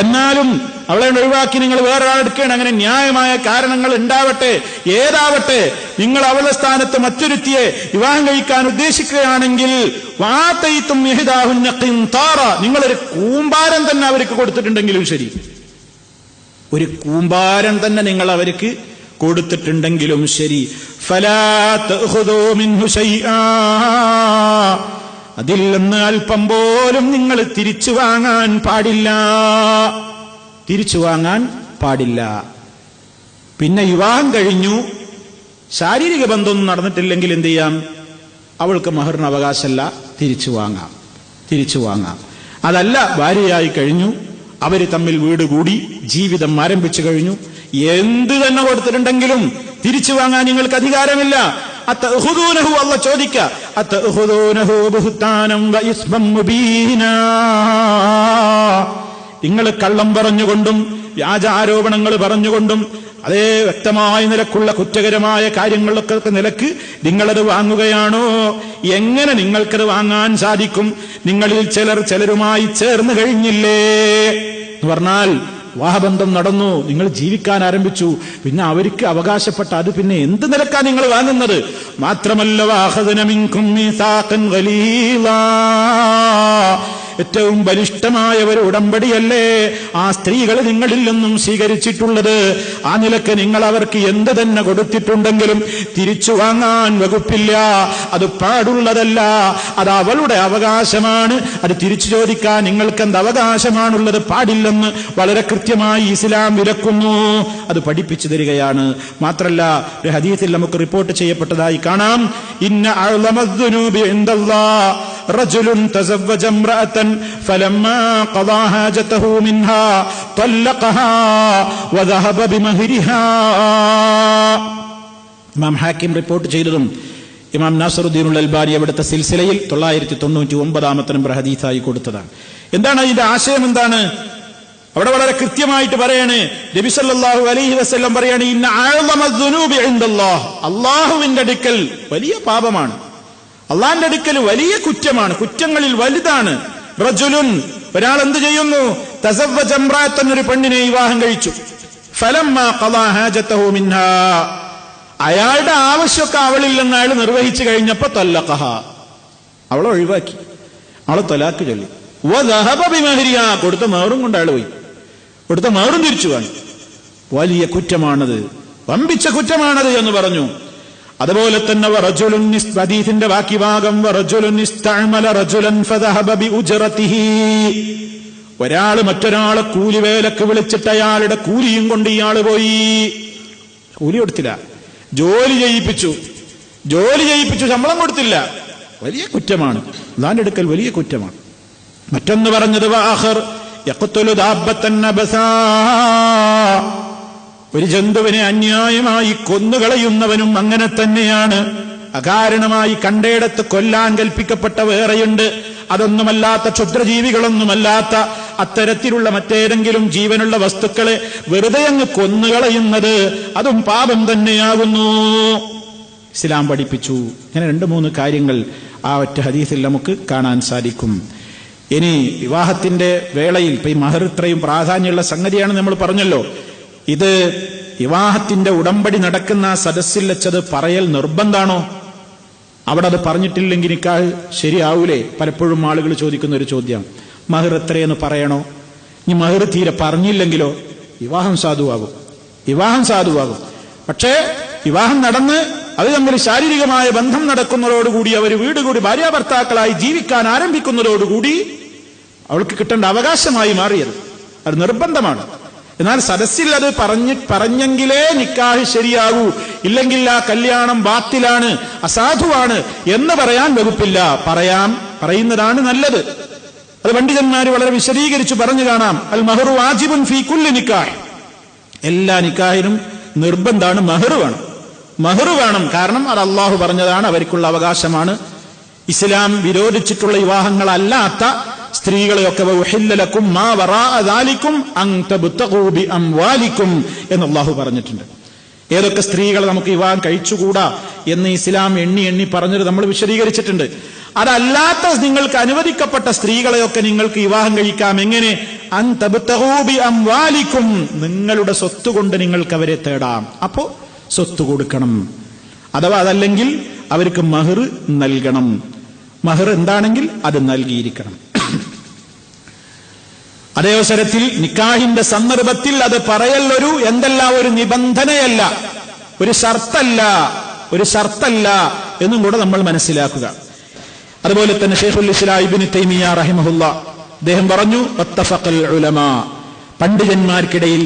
എന്നാലും അവളെ ഒഴിവാക്കി നിങ്ങൾ വേറൊരാളെടുക്കുകയാണ്. അങ്ങനെ ന്യായമായ കാരണങ്ങൾ ഉണ്ടാവട്ടെ, ഏതാവട്ടെ, നിങ്ങൾ അവളുടെ സ്ഥാനത്ത് മറ്റൊരുത്തിയെ വിവാഹം കഴിക്കാൻ ഉദ്ദേശിക്കുകയാണെങ്കിൽ വാതൈതും ഇഹ്ദാഹുന്ന ഖിൻതാറ നിങ്ങളൊരു കൂമ്പാരം തന്നെ അവർക്ക് കൊടുത്തിട്ടുണ്ടെങ്കിലും ശരി, ഒരു കൂമ്പാരം തന്നെ നിങ്ങൾ അവർക്ക് കൊടുത്തിട്ടുണ്ടെങ്കിലും ശരി, ഫലാ തഅഖുദൂ മിൻഹു ശൈആ അതിൽ നിന്ന് അല്പം പോലും നിങ്ങൾ തിരിച്ചു വാങ്ങാൻ പാടില്ല. തിരിച്ചു വാങ്ങാൻ പാടില്ല. പിന്നെ വിവാഹം കഴിഞ്ഞു, ശാരീരിക ബന്ധമൊന്നും നടന്നിട്ടില്ലെങ്കിൽ എന്ത് ചെയ്യാം? അവൾക്ക് മഹറിന് അവകാശമല്ല, തിരിച്ചു വാങ്ങാം. തിരിച്ചു വാങ്ങാം. അതല്ല, ഭാര്യയായി കഴിഞ്ഞു, അവര് തമ്മിൽ വീട് കൂടി ജീവിതം ആരംഭിച്ചു കഴിഞ്ഞു, എന്ത് തന്നെ കൊടുത്തിട്ടുണ്ടെങ്കിലും തിരിച്ചു വാങ്ങാൻ നിങ്ങൾക്ക് അധികാരമില്ല. അതഅഖുദൂനഹു അല്ലാഹു ചോദിക്ക, അതഅഖുദൂനഹു ബുഹ്താനം വഇസ്മൻ മുബീനാ നിങ്ങൾ കള്ളം പറഞ്ഞുകൊണ്ടും വ്യാജ ആരോപണങ്ങൾ പറഞ്ഞുകൊണ്ടും അതേ വ്യക്തമായ നിലക്കുള്ള കുറ്റകരമായ കാര്യങ്ങളൊക്കെ നിലക്ക് നിങ്ങളത് വാങ്ങുകയാണോ? എങ്ങനെ നിങ്ങൾക്കത് വാങ്ങാൻ സാധിക്കും? നിങ്ങളിൽ ചിലരുമായി ചേർന്ന് കഴിഞ്ഞില്ലേ എന്ന് പറഞ്ഞാൽ വിവാഹബന്ധം നടന്നു, നിങ്ങൾ ജീവിക്കാൻ ആരംഭിച്ചു, പിന്നെ അവർക്ക് അവകാശപ്പെട്ട അത് പിന്നെ എന്ത് നിലക്കാ നിങ്ങൾ വാങ്ങുന്നത്? മാത്രമല്ല വഅഖദ്ന മിൻകും മീസാഖൻ ഗലീളാ ഏറ്റവും ബലിഷ്ഠമായ ഒരു ഉടമ്പടിയല്ലേ ആ സ്ത്രീകൾ നിങ്ങളിൽ നിന്നും സ്വീകരിച്ചിട്ടുള്ളത്. ആ നിലക്ക് നിങ്ങൾ അവർക്ക് എന്ത് തന്നെ കൊടുത്തിട്ടുണ്ടെങ്കിലും തിരിച്ചു വാങ്ങാൻ വകുപ്പില്ല. അത് പാടുള്ളതല്ല, അത് അവളുടെ അവകാശമാണ്. അത് തിരിച്ചു ചോദിക്കാൻ നിങ്ങൾക്ക് എന്ത് അവകാശമാണുള്ളത്? പാടില്ലെന്ന് വളരെ കൃത്യമായി ഇസ്ലാം വിലക്കുന്നു. അത് പഠിപ്പിച്ചു തരികയാണ്. മാത്രല്ല, ഒരു ഹദീസിൽ നമുക്ക് റിപ്പോർട്ട് ചെയ്യപ്പെട്ടതായി കാണാം, ഇന്ന അഅ്ളമദ്ദുനൂബി ഇൻദല്ലാഹ് റജുലുൻ തസവ്വജ ഇംറഅതൻ ഫലമ്മാ ഖദാ ഹാജതഹു മിൻഹാ തല്ലഖഹാ വദഹബ ബിമഹ്രിഹാ. ഇമാം ഹാക്കിം റിപ്പോർട്ട് ചെയ്തതും ഇമാം നാസറുദ്ദീനുൽ അൽബാനി അവിടുത്തെ സിൽസിലയിൽ 999 നമ്പർ ഹദീസായി കൊടുത്തതാണ്. എന്താണ് ഇതിന്റെ ആശയം? എന്താണ് അവിടെ വളരെ കൃത്യമായിട്ട് പറയാണ്. നബി സല്ലല്ലാഹു അലൈഹി വസല്ലം പറയാണ്, ഇന്ന അഅ്ളമദ്ദുനൂബി ഇൻദല്ലാഹ് അല്ലാഹുവിന്റെ അടുക്കൽ വലിയ പാപമാണ്, അള്ളാന്റെ അടുക്കൽ വലിയ കുറ്റമാണ്, കുറ്റങ്ങളിൽ വലുതാണ്. റജുലുൻ ഒരാൾ എന്ത് ചെയ്യുന്നു? തസവ്വജ ഇംറഅതൻ ഒരു പെണ്ണിനെ വിവാഹം കഴിച്ചു. ഫലമ്മാ ഖദാ ഹാജതഹു മിൻഹാ അയാളുടെ ആവശ്യമൊക്കെ അവളിൽ നിന്ന് അയാൾ നിർവഹിച്ചു കഴിഞ്ഞപ്പോ തല്ലഖഹാ അവളെ ഒഴിവാക്കി, അവളെ തലാക്ക് ചൊല്ലി. വദഹബ ബിമഹ്രിഹാ കൊടുത്ത മഹറും കൊണ്ട് അയാൾ പോയി, കൊടുത്ത മഹറും തിരിച്ചു വാങ്ങി. വലിയ കുറ്റമാണത്, വമ്പിച്ച കുറ്റമാണത് എന്ന് പറഞ്ഞു. അതുപോലെ തന്നെ ഹദീസിന്റെ ബാക്കി ഭാഗം ഒരാള് മറ്റൊരാളെ കൂലിവേലക്ക് വിളിച്ചിട്ട് അയാളുടെ കൂലിയും കൊണ്ട് ഇയാള് പോയി. കൂലി കൊടുത്തില്ല, ജോലി ചെയ്യിപ്പിച്ചു, ശമ്പളം കൊടുത്തില്ല. വലിയ കുറ്റമാണ്, അല്ലാഹുവിന്റെ അടുക്കൽ വലിയ കുറ്റമാണ്. മറ്റൊന്ന് പറഞ്ഞത് ഒരു ജന്തുവിനെ അന്യായമായി കൊന്നുകളയുന്നവനും അങ്ങനെ തന്നെയാണ്. അകാരണമായി കണ്ടയിടത്ത് കൊല്ലാൻ കൽപ്പിക്കപ്പെട്ട വേറെയുണ്ട്. അതൊന്നുമല്ലാത്ത ക്ഷുദ്രജീവികളൊന്നുമല്ലാത്ത അത്തരത്തിലുള്ള മറ്റേതെങ്കിലും ജീവനുള്ള വസ്തുക്കളെ വെറുതെ അങ്ങ് കൊന്നുകളയുന്നത് അതും പാപം തന്നെയാകുന്നു. ഇസ്ലാം പഠിപ്പിച്ചു. ഇങ്ങനെ 2-3 കാര്യങ്ങൾ ആ ഒറ്റ ഹദീസിൽ നമുക്ക് കാണാൻ സാധിക്കും. ഇനി വിവാഹത്തിന്റെ വേളയിൽ ഇപ്പൊ ഈ മഹർ ഇത്രയും പ്രാധാന്യമുള്ള സംഗതിയാണ് നമ്മൾ പറഞ്ഞല്ലോ. ഇത് വിവാഹത്തിന്റെ ഉടമ്പടി നടക്കുന്ന സദസ്സിൽ വെച്ചത് പറയൽ നിർബന്ധാണോ? അവിടെ അത് പറഞ്ഞിട്ടില്ലെങ്കിൽ നിക്കാഹ് ശരിയാവൂലേ? പലപ്പോഴും ആളുകൾ ചോദിക്കുന്ന ഒരു ചോദ്യം. മഹർ എത്രയെന്ന് പറയണോ? ഇനി മഹർ തീരെ പറഞ്ഞില്ലെങ്കിലോ? വിവാഹം സാധുവാകും. പക്ഷേ വിവാഹം നടന്ന് അത് തമ്മിൽ ശാരീരികമായ ബന്ധം നടക്കുന്നതോടുകൂടി അവർ വീട് കൂടി ഭാര്യാഭർത്താക്കളായി ജീവിക്കാൻ ആരംഭിക്കുന്നതോടുകൂടി അവൾക്ക് കിട്ടേണ്ട അവകാശമായി മാറിയത്. അത് നിർബന്ധമാണ്. എന്നാൽ സദസ്സിൽ അത് പറഞ്ഞെങ്കിലേ നിക്കാഹ് ശരിയാകൂ, ഇല്ലെങ്കിൽ ആ കല്യാണം ബാത്തിലാണ്, അസാധുവാണ് എന്ന് പറയാൻ വകുപ്പില്ല. പറയുന്നതാണ് നല്ലത്. അത് പണ്ഡിതന്മാര് വളരെ വിശദീകരിച്ച് പറഞ്ഞു കാണാം. അൽ മഹ്റു വാജിബുൻ ഫീ കുല്ലി നിക്കാഹ്. എല്ലാ നിക്കാഹിനും നിർബന്ധമാണ് മഹർ വേണം. കാരണം അത് അള്ളാഹു പറഞ്ഞതാണ്, അവർക്കുള്ള അവകാശമാണ്. ഇസ്ലാം വിരോധിച്ചിട്ടുള്ള വിവാഹങ്ങളല്ലാത്ത സ്ത്രീകളെയൊക്കെ ഉഹില്ലലക്കും മാ വറാഅ ദാലിക്കും അൻ തബ്തഗൂ ബി അംവാലിക്കും എന്ന് അള്ളാഹു പറഞ്ഞിട്ടുണ്ട്. ഏതൊക്കെ സ്ത്രീകളെ നമുക്ക് വിവാഹം കഴിച്ചുകൂടാ എന്ന് ഇസ്ലാം എണ്ണി പറഞ്ഞത് നമ്മൾ വിശദീകരിച്ചിട്ടുണ്ട്. അതല്ലാത്ത നിങ്ങൾക്ക് അനുവദിക്കപ്പെട്ട സ്ത്രീകളെയൊക്കെ നിങ്ങൾക്ക് വിവാഹം കഴിക്കാം. എങ്ങനെ? അൻ തബ്തഗൂ ബി അംവാലിക്കും, നിങ്ങളുടെ സ്വത്ത് കൊണ്ട് നിങ്ങൾക്ക് അവരെ തേടാം. അപ്പോ സ്വത്ത് കൊടുക്കണം. അഥവാ അതല്ലെങ്കിൽ അവർക്ക് മഹർ നൽകണം. മഹർ എന്താണെങ്കിൽ അത് നൽകിയിരിക്കണം. അതേ അവസരത്തിൽ നിക്കാഹിന്റെ സന്ദർഭത്തിൽ അത് പറയൽ ഒരു നിബന്ധനയല്ല, ഒരു ഷർത്തല്ല എന്നും കൂടെ നമ്മൾ മനസ്സിലാക്കുക. അതുപോലെ തന്നെ ശൈഖുൽ ഇസ്ലാം ഇബ്നു തൈമിയ്യ റഹിമഹുല്ലാ അദ്ദേഹം പറഞ്ഞു, വത്തഫഖൽ ഉലമാ, പണ്ഡിതന്മാർക്കിടയിൽ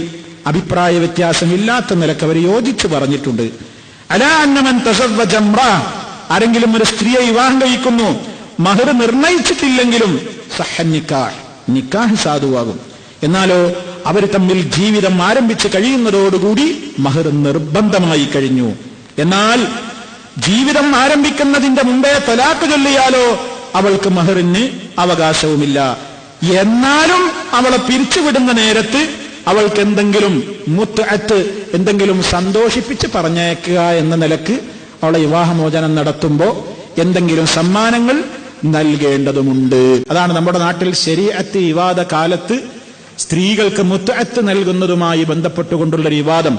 അഭിപ്രായ വ്യത്യാസമില്ലാത്ത നിലക്ക് അവർ യോജിച്ചു പറഞ്ഞിട്ടുണ്ട്. അലാ അന്ന മൻ തസവ്വജ ഇംറഅ, ആരെങ്കിലും ഒരു സ്ത്രീയെ വിവാഹം കഴിക്കുന്നു, മഹർ നിർണയിച്ചിട്ടില്ലെങ്കിലും സഹ്ഹ നിക്കാഹ് സാധുവാകും. എന്നാലോ അവർ തമ്മിൽ ജീവിതം ആരംഭിച്ച് കഴിയുന്നതോടുകൂടി മഹർ നിർബന്ധമായി കഴിഞ്ഞു. എന്നാൽ ജീവിതം ആരംഭിക്കുന്നതിന്റെ മുമ്പേ തലാഖ് ചൊല്ലിയാലോ അവൾക്ക് മഹറിന് അവകാശവുമില്ല. എന്നാലും അവളെ പിരിച്ചുവിടുന്ന നേരത്ത് അവൾക്ക് എന്തെങ്കിലും മുത്അത്ത്, എന്തെങ്കിലും സന്തോഷിപ്പിച്ച് പറഞ്ഞയക്കുക എന്ന നിലക്ക് അവളെ വിവാഹമോചനം നടത്തുമ്പോ എന്തെങ്കിലും സമ്മാനങ്ങൾ നൽകേണ്ടതുമുണ്ട്. അതാണ് നമ്മുടെ നാട്ടിൽ ശരീഅത്ത് വിവാദ കാലത്ത് സ്ത്രീകൾക്ക് മുത്അത്ത് നൽകുന്നതുമായി ബന്ധപ്പെട്ടുകൊണ്ടുള്ള വിവാദം.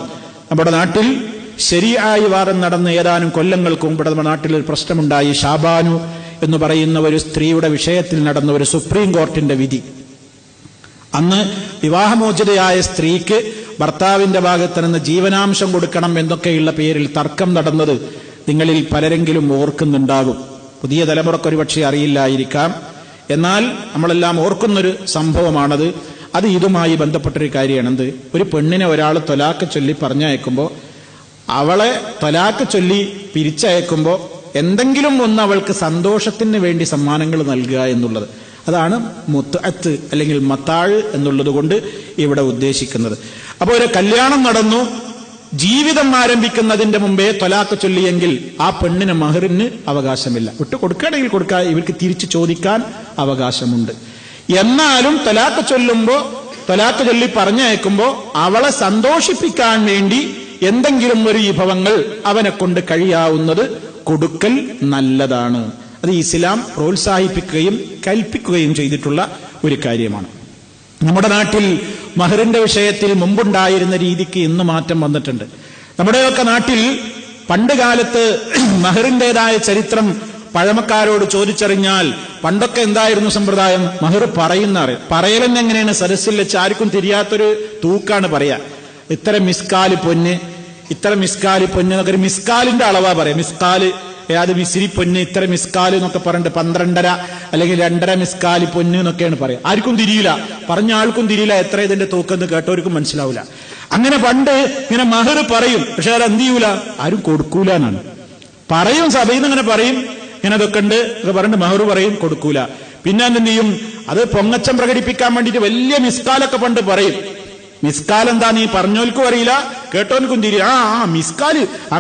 നമ്മുടെ നാട്ടിൽ ശരീഅ വിവാദം നടന്ന ഏതാനും കൊല്ലങ്ങൾക്ക് മുമ്പ് നമ്മുടെ നാട്ടിൽ ഒരു പ്രശ്നമുണ്ടായി. ഷാബാനു എന്ന് പറയുന്ന ഒരു സ്ത്രീയുടെ വിഷയത്തിൽ നടന്ന ഒരു സുപ്രീം കോർട്ടിന്റെ വിധി. അന്ന് വിവാഹമോചിതയായ സ്ത്രീക്ക് ഭർത്താവിന്റെ ഭാഗത്ത് നിന്ന് ജീവനാംശം കൊടുക്കണം എന്നൊക്കെയുള്ള പേരിൽ തർക്കം നടന്നത് നിങ്ങളിൽ പലരെങ്കിലും ഓർക്കുന്നുണ്ടാകും. പുതിയ തലമുറക്ക് ഒരുപക്ഷെ അറിയില്ലായിരിക്കാം. എന്നാൽ നമ്മളെല്ലാം ഓർക്കുന്നൊരു സംഭവമാണത്. അത് ഇതുമായി ബന്ധപ്പെട്ടൊരു കാര്യമാണെന്ത്? ഒരു പെണ്ണിനെ ഒരാൾ ത്വലാഖ് ചൊല്ലി പറഞ്ഞയക്കുമ്പോൾ, അവളെ ത്വലാഖ് ചൊല്ലി പിരിച്ചയക്കുമ്പോൾ എന്തെങ്കിലും ഒന്ന് അവൾക്ക് സന്തോഷത്തിന് വേണ്ടി സമ്മാനങ്ങൾ നൽകുക എന്നുള്ളത്. അതാണ് മുത്അത്ത് അല്ലെങ്കിൽ മത്താഴ് എന്നുള്ളത് കൊണ്ട് ഇവിടെ ഉദ്ദേശിക്കുന്നത്. അപ്പോൾ ഒരു കല്യാണം നടന്നു, ജീവിതം ആരംഭിക്കുന്നതിന്റെ മുമ്പേ ത്വലാഖ് ചൊല്ലിയെങ്കിൽ ആ പെണ്ണിന് മഹറിന് അവകാശമില്ല. വിട്ടു കൊടുക്കുകയാണെങ്കിൽ കൊടുക്കുക, ഇവർക്ക് തിരിച്ചു ചോദിക്കാൻ അവകാശമുണ്ട്. എന്നാലും ത്വലാഖ് ചൊല്ലി പറഞ്ഞയക്കുമ്പോ അവളെ സന്തോഷിപ്പിക്കാൻ വേണ്ടി എന്തെങ്കിലും ഒരു വിഭവങ്ങൾ അവനെ കൊണ്ട് കഴിയാവുന്നത് കൊടുക്കൽ നല്ലതാണ്. അത് ഇസ്ലാം പ്രോത്സാഹിപ്പിക്കുകയും കൽപ്പിക്കുകയും ചെയ്തിട്ടുള്ള ഒരു കാര്യമാണ്. നമ്മുടെ നാട്ടിൽ മഹറിന്റെ വിഷയത്തിൽ മുമ്പുണ്ടായിരുന്ന രീതിക്ക് ഇന്ന് മാറ്റം വന്നിട്ടുണ്ട്. നമ്മുടെയൊക്കെ നാട്ടിൽ പണ്ട് കാലത്ത് മഹറിന്റേതായ ചരിത്രം പഴമക്കാരോട് ചോദിച്ചറിഞ്ഞാൽ പണ്ടൊക്കെ എന്തായിരുന്നു സമ്പ്രദായം? മഹർ പറയലെന്ന് എങ്ങനെയാണ്? സദസ്സിൽ വെച്ച് ആർക്കും തിരിയാത്തൊരു തൂക്കാണ് പറയാ. ഇത്ര മിസ്കാല് പൊന്ന് എന്നൊക്കെ ഒരു മിസ്കാലിന്റെ അളവാ പറയാം. മിസ്കാല് അത് മിസ്രി പൊന്ന്, ഇത്ര മിസ്കാല് എന്നൊക്കെ പറഞ്ഞിട്ട് 12.5 അല്ലെങ്കിൽ 2.5 മിസ്കാല് പൊന്ന് എന്നൊക്കെയാണ് പറയാം. ആർക്കും തിരിയില്ല, പറഞ്ഞ ആൾക്കും തിരിയില്ല എത്ര ഇതിന്റെ തൂക്കെന്ന് കേട്ടവർക്കും മനസ്സിലാവില്ല. അങ്ങനെ പണ്ട് ഇങ്ങനെ മഹർ പറയും, പക്ഷെ അത് എന്ത് ചെയ്യൂല, ആരും കൊടുക്കൂല എന്നാണ് പറയും. സഭയിൽ നിന്ന് ഇങ്ങനെ പറയും, ഇങ്ങനെ അതൊക്കെ ഉണ്ട് ഒക്കെ പറഞ്ഞിട്ട് മഹർ പറയും, കൊടുക്കൂല. പിന്നെ എന്ത് ചെയ്യും? അത് പൊങ്ങച്ചം പ്രകടിപ്പിക്കാൻ വേണ്ടിയിട്ട് വലിയ മിസ്കാലൊക്കെ പണ്ട് പറയും. മിസ്കാൽ എന്താ നീ പറഞ്ഞോൽക്കും അറിയില്ല, കേട്ടോൽക്കും തിരിയില്ല. ആ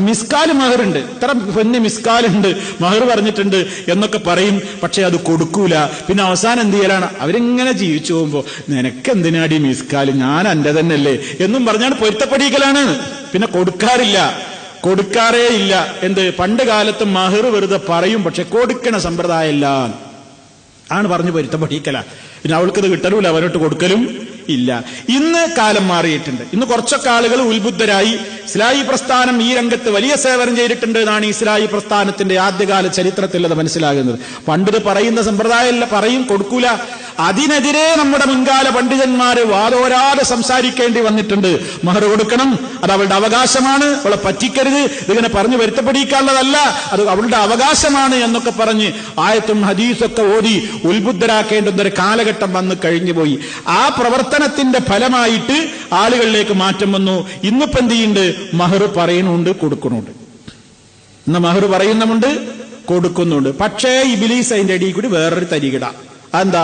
മിസ്കാല് മഹറുണ്ട്, ഇത്ര പൊന്ന് മിസ്കാലുണ്ട്, മഹർ പറഞ്ഞിട്ടുണ്ട് എന്നൊക്കെ പറയും. പക്ഷെ അത് കൊടുക്കൂല. പിന്നെ അവസാനം എന്ത് ചെയ്യലാണ്? അവരിങ്ങനെ ജീവിച്ചു പോകുമ്പോ നിനക്കെന്തിനാടി മിസ്കാല്, ഞാൻ എന്റെ തന്നെയല്ലേ എന്നും പറഞ്ഞാണ് പൊരുത്തപ്പെടിക്കലാണ്. പിന്നെ കൊടുക്കാറേ ഇല്ല. പണ്ട് കാലത്ത് മഹർ വെറുതെ പറയും, പക്ഷെ കൊടുക്കണ സമ്പ്രദായമല്ല ആണ് പറഞ്ഞു പൊരുത്തപ്പെടിക്കല. പിന്നെ അവൾക്കിത് കിട്ടലുമില്ല, അവരോട്ട് കൊടുക്കലും ഇല്ല. ഇന്ന് കാലം മാറിയിട്ടുണ്ട്. ഇന്ന് കുറച്ചൊക്കെ ആളുകൾ ഉത്ബുദ്ധരായി. ഇസ്ലാഹി പ്രസ്ഥാനം ഈ രംഗത്ത് വലിയ സേവനം ചെയ്തിട്ടുണ്ട് എന്നാണ് ഇസ്ലാഹി പ്രസ്ഥാനത്തിന്റെ ആദ്യകാല ചരിത്രത്തിൽ അത് മനസ്സിലാകുന്നത്. പണ്ടിത് പറയുന്ന സമ്പ്രദായമല്ല, പറയും, കൊടുക്കൂല. അതിനെതിരെ നമ്മുടെ മുൻകാല പണ്ഡിതന്മാര് വാദോരാതെ സംസാരിക്കേണ്ടി വന്നിട്ടുണ്ട്. മഹർ കൊടുക്കണം, അത് അവളുടെ അവകാശമാണ്, അവളെ പറ്റിക്കരുത്, ഇതിങ്ങനെ പറഞ്ഞു വരുത്തപ്പെടിക്കാനുള്ളതല്ല, അത് അവളുടെ അവകാശമാണ് എന്നൊക്കെ പറഞ്ഞ് ആയത്തും ഹദീസൊക്കെ ഓതി ഉത്ബുദ്ധരാക്കേണ്ടുന്ന ഒരു കാലഘട്ടം വന്ന് കഴിഞ്ഞുപോയി. ആ പ്രവർത്തനത്തിന്റെ ഫലമായിട്ട് ആളുകളിലേക്ക് മാറ്റം വന്നു. ഇന്നിപ്പോ എന്ത് ചെയ്യുന്നുണ്ട്? മഹർ പറയുന്നുണ്ട്, കൊടുക്കുന്നുണ്ട്. ഇന്ന് മഹർ പറയുന്നുമുണ്ട്, കൊടുക്കുന്നുണ്ട്. പക്ഷേ ഇബ്ലീസ് അതിന്റെ അടിയിൽ കൂടി വേറൊരു തരികിട. എന്താ?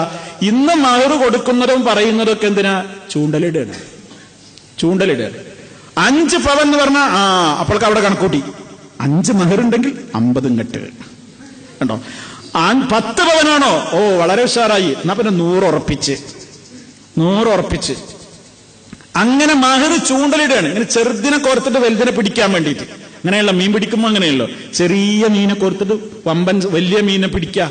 ഇന്ന് മഹർ കൊടുക്കുന്നതും പറയുന്നതും ഒക്കെ എന്തിനാ? ചൂണ്ടലിടാണ്. 5 പവൻ എന്ന് പറഞ്ഞാ അപ്പോഴൊക്കെ അവിടെ കണക്കൂട്ടി 5 മഹറുണ്ടെങ്കിൽ 50 ഇങ്ങട്ട് കണ്ടോ. 10 പവനാണോ? ഓ വളരെ ഉഷാറായി, എന്നാ പിന്നെ 100 ഉറപ്പിച്ച് അങ്ങനെ മഹർ ചൂണ്ടലിടാണ്. ഇങ്ങനെ ചെറുതിനെ കോർത്തിട്ട് വലുതിനെ പിടിക്കാൻ വേണ്ടിയിട്ട്. അങ്ങനെയുള്ള മീൻ പിടിക്കുമ്പോ അങ്ങനെയല്ലോ, ചെറിയ മീനെ കോർത്തിട്ട് വമ്പൻ വലിയ മീനെ പിടിക്കുക.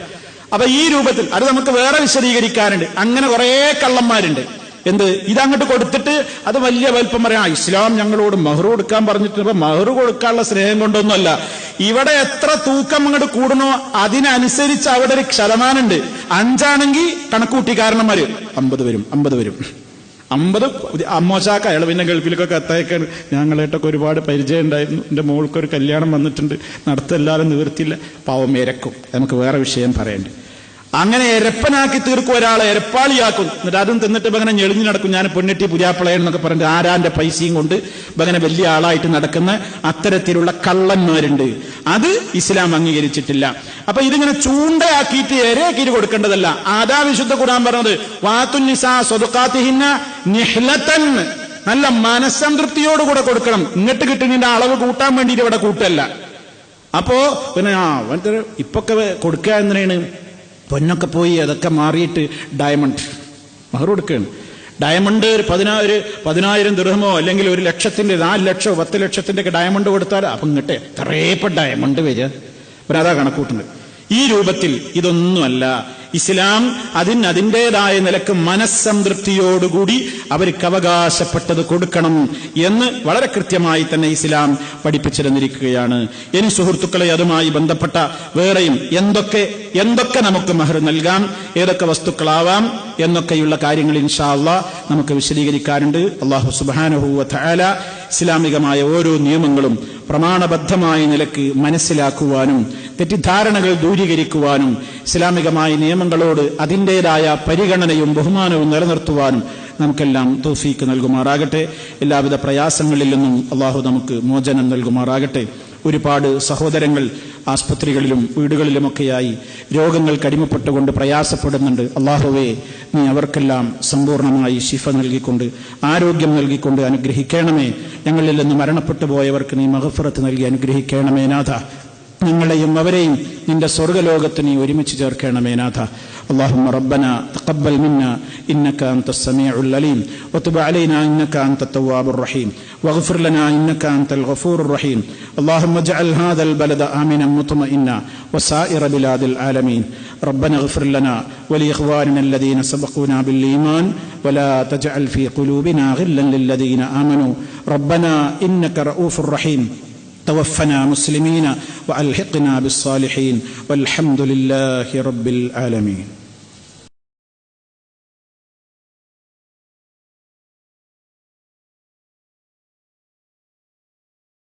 അപ്പൊ ഈ രൂപത്തിൽ അത് നമുക്ക് വേറെ വിശദീകരിക്കാറുണ്ട്. അങ്ങനെ കുറെ കള്ളന്മാരുണ്ട്. എന്ത്? ഇതങ്ങോട്ട് കൊടുത്തിട്ട് അത് വലിയ വലിപ്പം പറയാം, ഇസ്ലാം ഞങ്ങളോട് മഹർ കൊടുക്കാൻ പറഞ്ഞിട്ട്. ഇപ്പൊ മഹർ കൊടുക്കാനുള്ള സ്നേഹം കൊണ്ടൊന്നുമല്ല. ഇവിടെ എത്ര തൂക്കം അങ്ങോട്ട് കൂടണോ അതിനനുസരിച്ച് അവിടെ ഒരു ശതമാനമുണ്ട്. 5 ആണെങ്കിൽ കണക്കൂട്ടിക്കാരന്മാര് 50 വരും. 50 അമ്മോശാക്ക, അയാൾ പിന്നെ ഗൾഫിലൊക്കെ കത്തയക്കാണ്. ഞങ്ങളായിട്ടൊക്കെ ഒരുപാട് പരിചയം ഉണ്ടായിരുന്നു. എന്റെ മോൾക്കൊരു കല്യാണം വന്നിട്ടുണ്ട്, നടത്തല്ലാതെ നിവൃത്തിയില്ല. പാവം ഇരക്കും. നമുക്ക് വേറെ വിഷയം പറയണ്ടേ. അങ്ങനെ എരപ്പനാക്കി തീർക്കും, ഒരാളെ എരപ്പാളിയാക്കും. എന്നിട്ട് അതും തിന്നിട്ട് ഇങ്ങനെ ഞെളിഞ്ഞു നടക്കും. ഞാൻ പെണ്ണെട്ടി പുതിയാപ്പിളയെന്നൊക്കെ പറഞ്ഞിട്ട് ആരാന്റെ പൈസയും കൊണ്ട് ഇങ്ങനെ വലിയ ആളായിട്ട് നടക്കുന്ന അത്തരത്തിലുള്ള കള്ളന്മാരുണ്ട്. അത് ഇസ്ലാം അംഗീകരിച്ചിട്ടില്ല. അപ്പൊ ഇതിങ്ങനെ ചൂണ്ടയാക്കിയിട്ട് ഇരയാക്കിയിട്ട് കൊടുക്കേണ്ടതല്ല. ആദാ വിശുദ്ധ ഖുർആൻ പറഞ്ഞത് വാത്തുന്നിസാ സ്വദഖാതിഹിന്ന നിഹ്ലതൻ, നല്ല മനസ്സംതൃപ്തിയോടുകൂടെ കൊടുക്കണം. ഇങ്ങോട്ട് കിട്ടുന്നതിന്റെ അളവ് കൂട്ടാൻ വേണ്ടിയിട്ട് ഇവിടെ കൂട്ടല്ല. അപ്പോ പിന്നെ ഇപ്പൊക്കെ കൊടുക്കുക എന്തിനാണ്? പൊന്നൊക്കെ പോയി അതൊക്കെ മാറിയിട്ട് ഡയമണ്ട് മഹർ കൊടുക്കുകയാണ്. ഡയമണ്ട് ഒരു 10,000 ദിർഹമോ അല്ലെങ്കിൽ 1 ലക്ഷത്തിന്റെ 4 ലക്ഷമോ 10 ലക്ഷത്തിന്റെ ഒക്കെ ഡയമണ്ട് കൊടുത്താൽ അപ്പൊ ഇങ്ങോട്ട് എത്രയപ്പോ ഡയമണ്ട് വരിക? പിന്നെ അതാ കണക്കൂട്ടുന്നത്. ഈ രൂപത്തിൽ ഇതൊന്നുമല്ല. ഇസ്ലാം അതിൻ്റെതായ നിലക്ക് മനസ്സംതൃപ്തിയോടുകൂടി അവർക്ക് അവകാശപ്പെട്ടത് കൊടുക്കണം എന്ന് വളരെ കൃത്യമായി തന്നെ ഇസ്ലാം പഠിപ്പിച്ചിരുന്നിരിക്കുകയാണ്. ഇനി സുഹൃത്തുക്കളെ, അതുമായി ബന്ധപ്പെട്ട വേറെയും എന്തൊക്കെ നമുക്ക് മഹർ നൽകാം, ഏതൊക്കെ വസ്തുക്കളാവാം എന്നൊക്കെയുള്ള കാര്യങ്ങൾ ഇൻഷാ അല്ലാഹ് നമുക്ക് വിശദീകരിക്കാറുണ്ട്. അല്ലാഹു സുബ്ഹാനഹു വ തആല ഇസ്ലാമികമായ ഓരോ നിയമങ്ങളും പ്രമാണബദ്ധമായ നിലക്ക് മനസ്സിലാക്കുവാനും തെറ്റിദ്ധാരണകൾ ദൂരീകരിക്കുവാനും ഇസ്ലാമികമായ നിയമങ്ങളോട് അതിൻ്റെതായ പരിഗണനയും ബഹുമാനവും നിലനിർത്തുവാനും നമുക്കെല്ലാം തൗഫീക്ക് നൽകുമാറാകട്ടെ. എല്ലാവിധ പ്രയാസങ്ങളിൽ നിന്നും അള്ളാഹു നമുക്ക് മോചനം നൽകുമാറാകട്ടെ. ഒരുപാട് സഹോദരങ്ങൾ ആസ്പത്രികളിലും വീടുകളിലുമൊക്കെയായി രോഗങ്ങൾ കടിമപ്പെട്ടുകൊണ്ട് പ്രയാസപ്പെടുന്നുണ്ട്. അള്ളാഹുവേ, നീ അവർക്കെല്ലാം സമ്പൂർണമായി ശിഫ നൽകിക്കൊണ്ട് ആരോഗ്യം നൽകിക്കൊണ്ട് അനുഗ്രഹിക്കണമേ. ഞങ്ങളിൽ നിന്ന് മരണപ്പെട്ടു പോയവർക്ക് നീ മഗ്ഫിറത്ത് നൽകി അനുഗ്രഹിക്കണമേ നാഥ. ഞങ്ങളെയും അവരെയും നിന്റെ സ്വർഗ്ഗലോകത്ത് നീ ഒരുമിച്ച് ചേർക്കണമേ നാഥ. اللهم ربنا تقبل منا إنك أنت السميع العليم وتب علينا إنك أنت التواب الرحيم واغفر لنا إنك أنت الغفور الرحيم. اللهم اجعل هذا البلد آمنا مطمئنا وسائر بلاد العالمين. ربنا اغفر لنا ولإخواننا الذين سبقونا بالإيمان ولا تجعل في قلوبنا غلا للذين آمنوا ربنا إنك رؤوف رحيم. توفنا مسلمين وألحقنا بالصالحين والحمد لله رب العالمين.